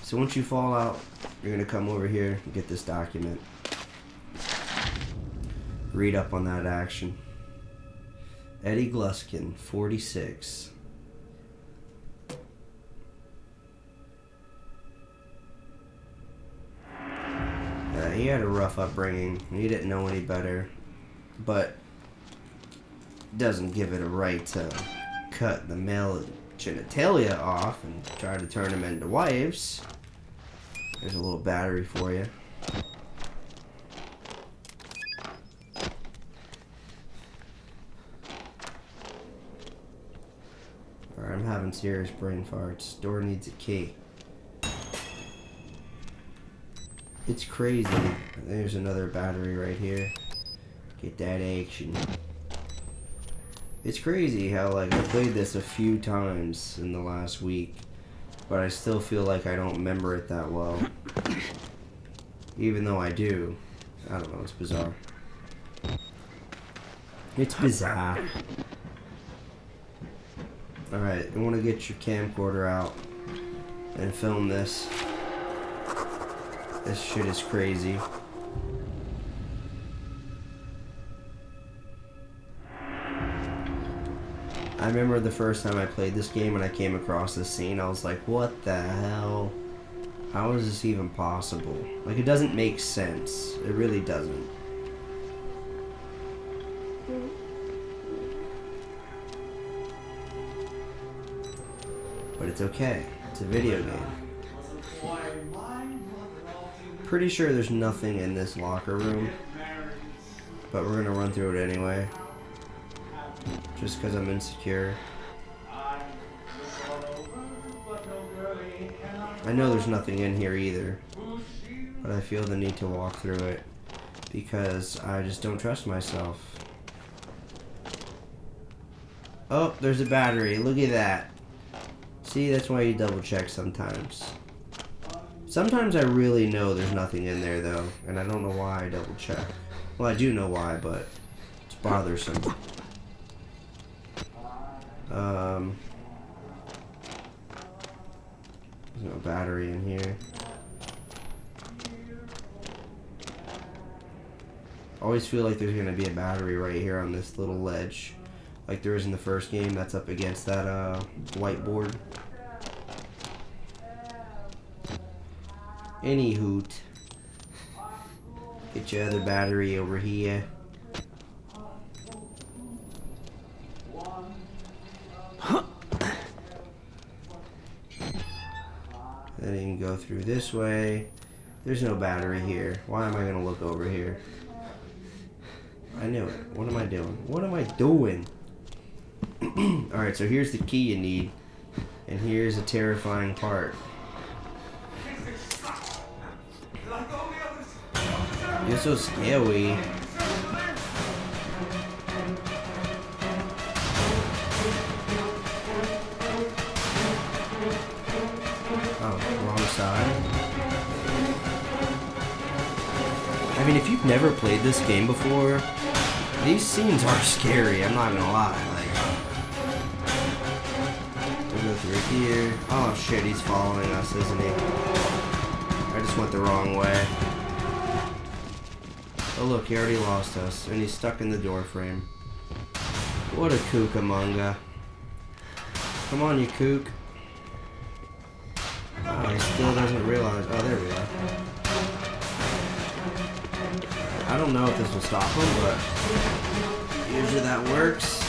So once you fall out, you're gonna come over here and get this document. Read up on that action. Eddie Gluskin, 46. He had a rough upbringing. He didn't know any better, but doesn't give it a right to cut the male genitalia off and try to turn them into wives. There's a little battery for you. Alright, I'm having serious brain farts. Door needs a key. It's crazy. There's another battery right here. Get that action. It's crazy how, like, I played this a few times in the last week, but I still feel like I don't remember it that well. Even though I do. I don't know, it's bizarre. It's bizarre. Alright, you want to get your camcorder out and film this. This shit is crazy. I remember the first time I played this game and I came across this scene, I was like, what the hell? How is this even possible? Like, it doesn't make sense. It really doesn't. But it's okay. It's a video game. Pretty sure there's nothing in this locker room, but we're gonna run through it anyway. Just because I'm insecure. I know there's nothing in here either, but I feel the need to walk through it because I just don't trust myself. Oh, there's a battery. Look at that. See, that's why you double check sometimes. Sometimes I really know there's nothing in there though, and I don't know why I double check. Well, I do know why, but it's bothersome. There's no battery in here. I always feel like there's gonna be a battery right here on this little ledge, like there is in the first game. That's up against that whiteboard. Any hoot. Get your other battery over here. Then you can go through this way. There's no battery here. Why am I gonna look over here? I knew it. What am I doing? What am I doing? Alright, so here's the key you need. And here's a terrifying part. You're so scary. Oh, wrong side. I mean, if you've never played this game before, these scenes are scary, I'm not gonna lie. Like, we'll go through here. Oh shit, he's following us, isn't he? I just went the wrong way. Oh look, he already lost us, and he's stuck in the door frame. What a kookamonga. Come on, you kook. Oh, he still doesn't realize. Oh, there we are. I don't know if this will stop him, but usually that works.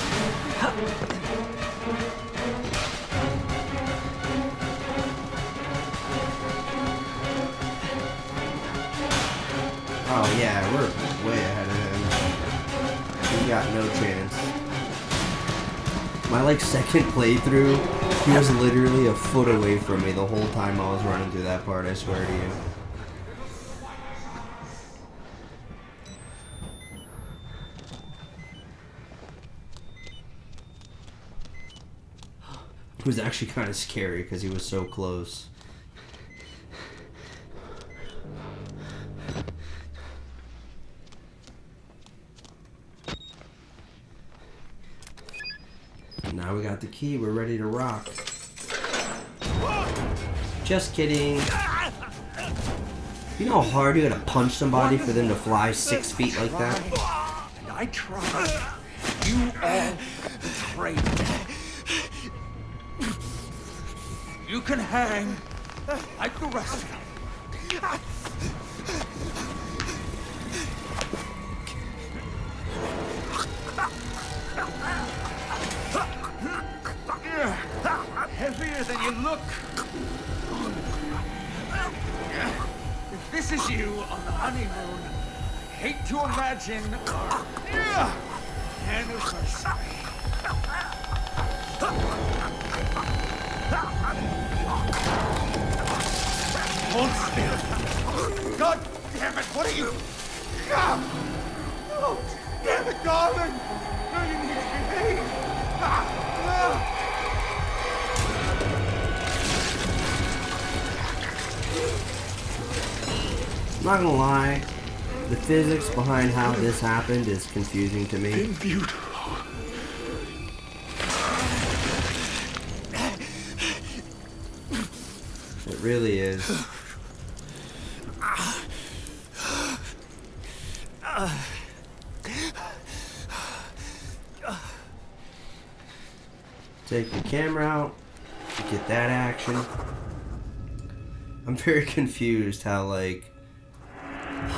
Oh yeah, we're way ahead of him. He got no chance. My like second playthrough, he was literally a foot away from me the whole time I was running through that part, I swear to you. It was actually kind of scary because he was so close. Now we got the key, we're ready to rock. Just kidding. You know how hard you gotta punch somebody for them to fly 6 feet like that? And I tried. You all betrayed me. You can hang like the rest of them. Heavier than you look. If this is you on the honeymoon, I hate to imagine our anniversary. Hold still. God damn it, what are you? Oh, damn it, darling. No, you need to behave. I'm not gonna lie, the physics behind how this happened is confusing to me. Beautiful. It really is. Take your camera out, get that action. I'm very confused how, like,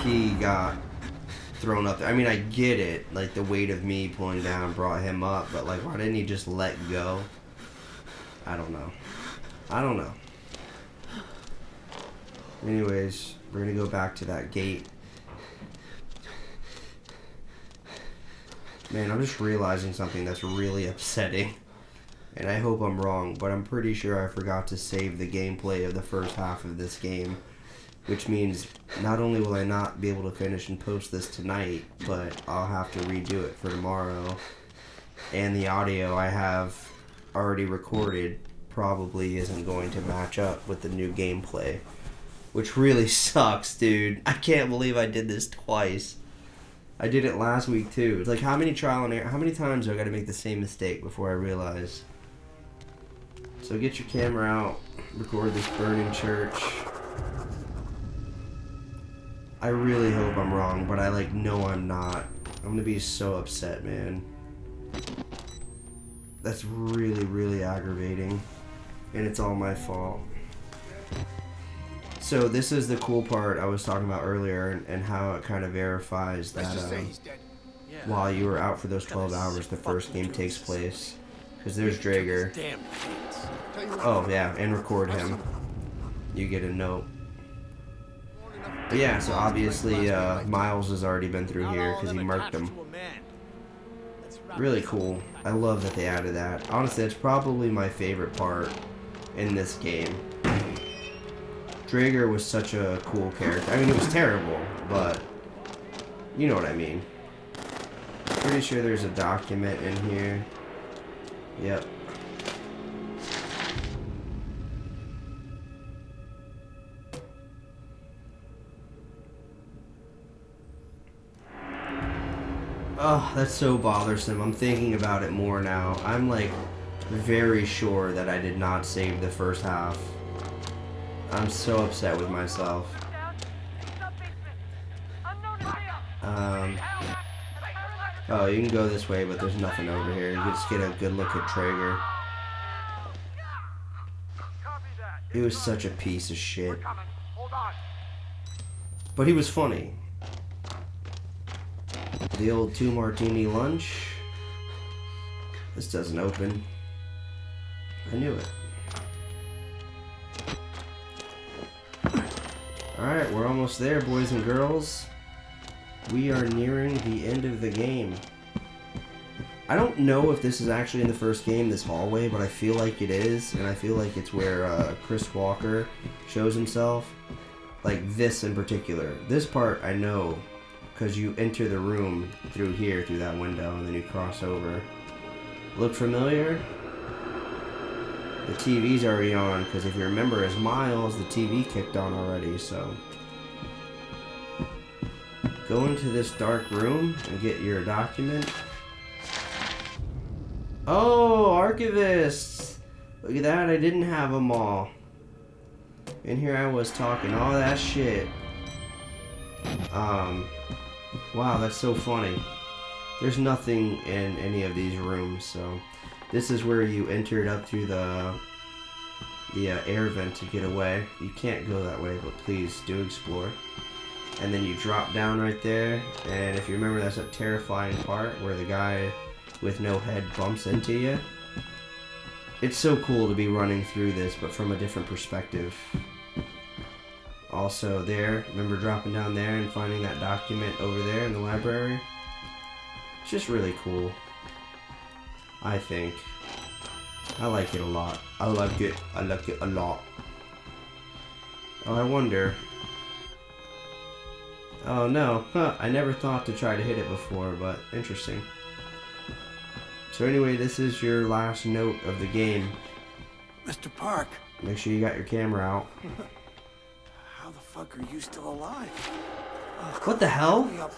he got thrown up there. I mean, I get it, like, the weight of me pulling down brought him up, but, like, why didn't he just let go? I don't know. I don't know. Anyways, we're gonna go back to that gate. Man, I'm just realizing something that's really upsetting. And I hope I'm wrong, but I'm pretty sure I forgot to save the gameplay of the first half of this game. Which means not only will I not be able to finish and post this tonight, but I'll have to redo it for tomorrow. And the audio I have already recorded probably isn't going to match up with the new gameplay. Which really sucks, dude. I can't believe I did this twice. I did it last week too. It's like, how many trial and error, how many times do I gotta make the same mistake before I realize? So get your camera out, record this burning church. I really hope I'm wrong, but I know I'm not. I'm gonna be so upset, man. That's really, really aggravating. And it's all my fault. So this is the cool part I was talking about earlier, and how it kind of verifies that while you were out for those 12 hours, the first game takes place. Because there's Drager. Oh yeah, and record him. You get a note. But yeah, so obviously Miles has already been through here because he murked him. Really cool. I love that they added that. Honestly, it's probably my favorite part in this game. Drager was such a cool character. I mean, it was terrible, but you know what I mean. Pretty sure there's a document in here. Yep. Oh, that's so bothersome. I'm thinking about it more now. I'm like very sure that I did not save the first half. I'm so upset with myself. Oh, you can go this way, but there's nothing over here. You can just get a good look at Traeger. He was such a piece of shit. But he was funny. The old 2 martini lunch. This doesn't open. I knew it. Alright, we're almost there, boys and girls. We are nearing the end of the game. I don't know if this is actually in the first game, this hallway, but I feel like it is, and I feel like it's where Chris Walker shows himself. Like this in particular. This part I know, because you enter the room through here, through that window, and then you cross over. Look familiar? The TV's already on, because if you remember, as Miles, the TV kicked on already, so... Go into this dark room and get your document. Oh, archivists! Look at that, I didn't have them all. And here I was talking all that shit. Wow, that's so funny. There's nothing in any of these rooms, so... This is where you entered up through the air vent to get away. You can't go that way, but please do explore. And then you drop down right there, and if you remember, that's a terrifying part where the guy with no head bumps into you. It's so cool to be running through this, but from a different perspective. Also there, remember dropping down there and finding that document over there in the library? It's just really cool. I think. I like it a lot. I like it a lot. Oh, I wonder. Oh no, huh, I never thought to try to hit it before, but interesting. So anyway, this is your last note of the game. Mr. Park, Make sure you got your camera out. How the fuck are you still alive? What the hell? Hurry up.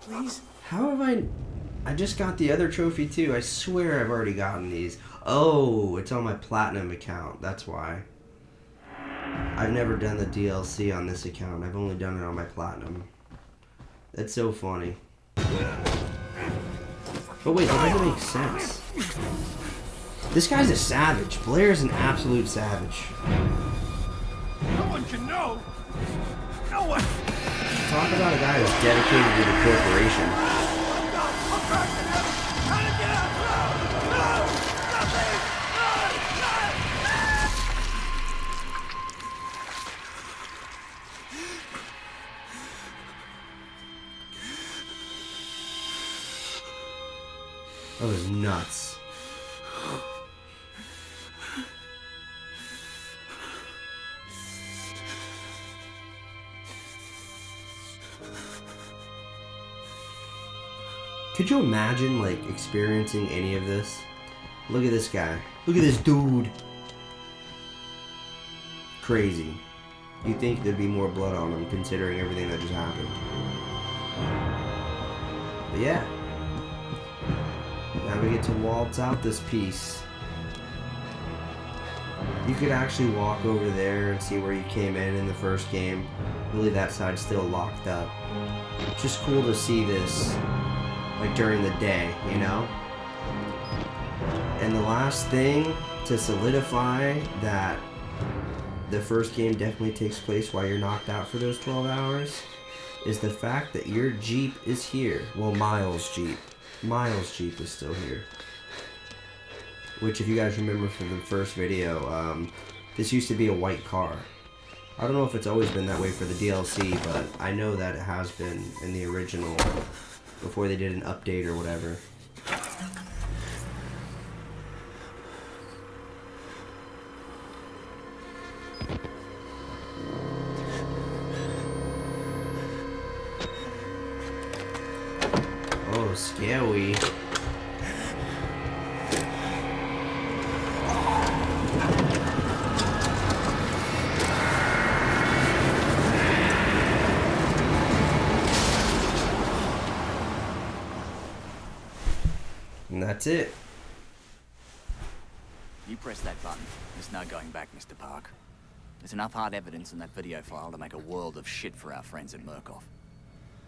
Please? How have I just got the other trophy too. I swear I've already gotten these. Oh, it's on my platinum account. That's why. I've never done the DLC on this account. I've only done it on my platinum. That's so funny. But wait, that doesn't make sense. This guy's a savage. Blair's an absolute savage. No one can know. No one. Talk about a guy who's dedicated to the corporation. That was nuts. Could you imagine, like, experiencing any of this? Look at this guy. Look at this dude. Crazy. You'd think there'd be more blood on him, considering everything that just happened. But yeah. Now we get to waltz out this piece. You could actually walk over there and see where you came in the first game. Really, that side's still locked up. It's just cool to see this, like, during the day, you know? And the last thing to solidify that the first game definitely takes place while you're knocked out for those 12 hours is the fact that your Jeep is here. Well, Miles' Jeep. Miles' Jeep is still here. Which, if you guys remember from the first video, this used to be a white car. I don't know if it's always been that way for the DLC, but I know that it has been in the original, before they did an update or whatever. Oh, scary. And that's it. You press that button. There's no going back, Mr. Park. There's enough hard evidence in that video file to make a world of shit for our friends at Murkoff.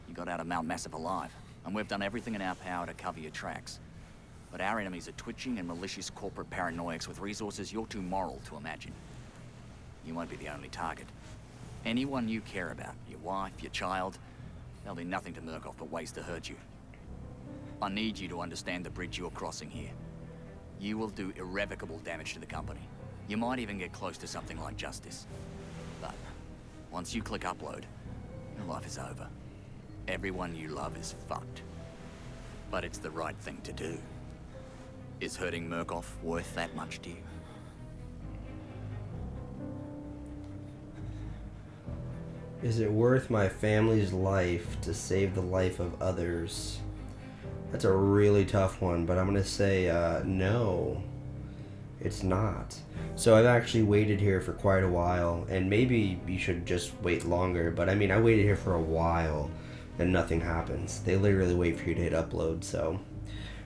You got out of Mount Massive alive, and we've done everything in our power to cover your tracks. But our enemies are twitching and malicious corporate paranoics with resources you're too moral to imagine. You won't be the only target. Anyone you care about, your wife, your child, they'll be nothing to Murkoff but ways to hurt you. I need you to understand the bridge you're crossing here. You will do irrevocable damage to the company. You might even get close to something like justice. But once you click upload, your life is over. Everyone you love is fucked. But it's the right thing to do. Is hurting Murkoff worth that much to you? Is it worth my family's life to save the life of others? That's a really tough one, but I'm gonna say no, it's not. So I've actually waited here for quite a while, and maybe you should just wait longer, but I mean, I waited here for a while and nothing happens. They literally wait for you to hit upload, so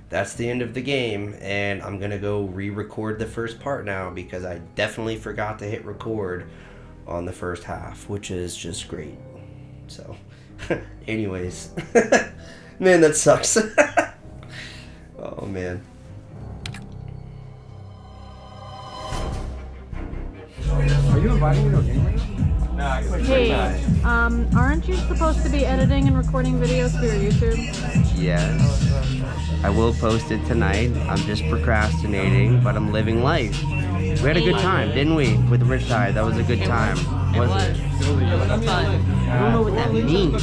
that's the end of the game, and I'm gonna go re-record the first part now because I definitely forgot to hit record on the first half, which is just great. So, anyways. Man, that sucks. Oh, man. Are you inviting me to a game right now? Hey, aren't you supposed to be editing and recording videos for your YouTube? Yes. I will post it tonight. I'm just procrastinating, but I'm living life. We had a good time, didn't we? With Riptide. That was a good time. Wasn't it? It was fun. I don't know what that means.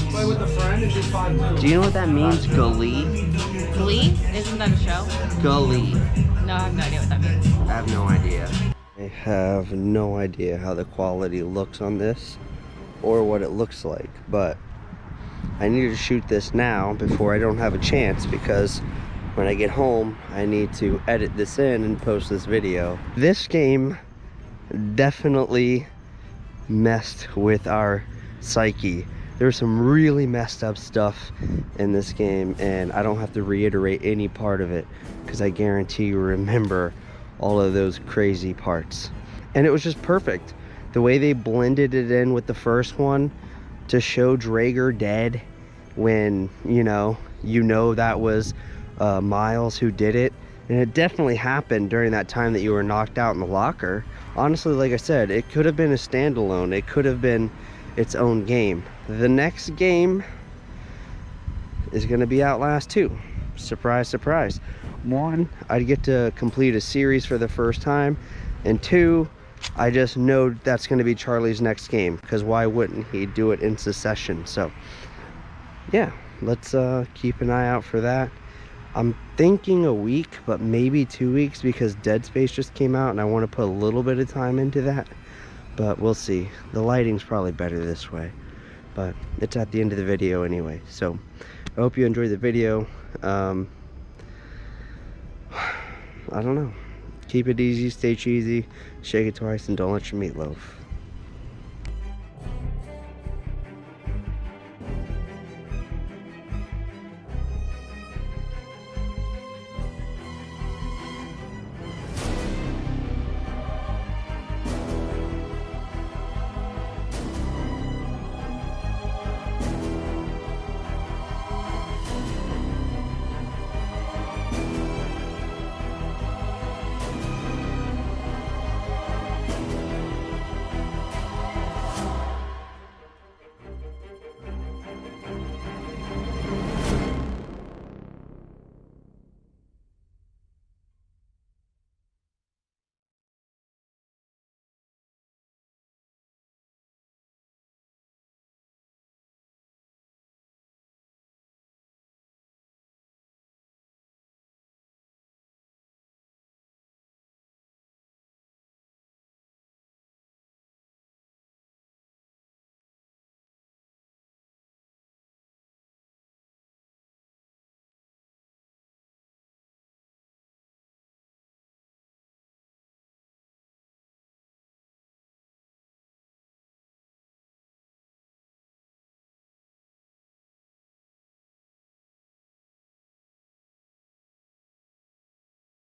Do you know what that means, Gully? Glee? Isn't that a show? Gully. No, I have no idea what that means. I have no idea. I have no idea how the quality looks on this or what it looks like, but I need to shoot this now before I don't have a chance, because when I get home I need to edit this in and post this video. This game definitely messed with our psyche. There's some really messed up stuff in this game, and I don't have to reiterate any part of it because I guarantee you remember all of those crazy parts. And it was just perfect. The way they blended it in with the first one to show Drager dead when, you know that was Miles who did it. And it definitely happened during that time that you were knocked out in the locker. Honestly, like I said, it could have been a standalone. It could have been its own game. The next game is going to be Outlast 2. Surprise, surprise. 1, I'd get to complete a series for the first time. And 2, I just know that's going to be Charlie's next game. Because why wouldn't he do it in succession? So, yeah, let's keep an eye out for that. I'm thinking a week, but maybe 2 weeks because Dead Space just came out and I want to put a little bit of time into that. But we'll see. The lighting's probably better this way. But it's at the end of the video anyway. So I hope you enjoyed the video. I don't know. Keep it easy, stay cheesy, shake it twice, and don't let your meatloaf.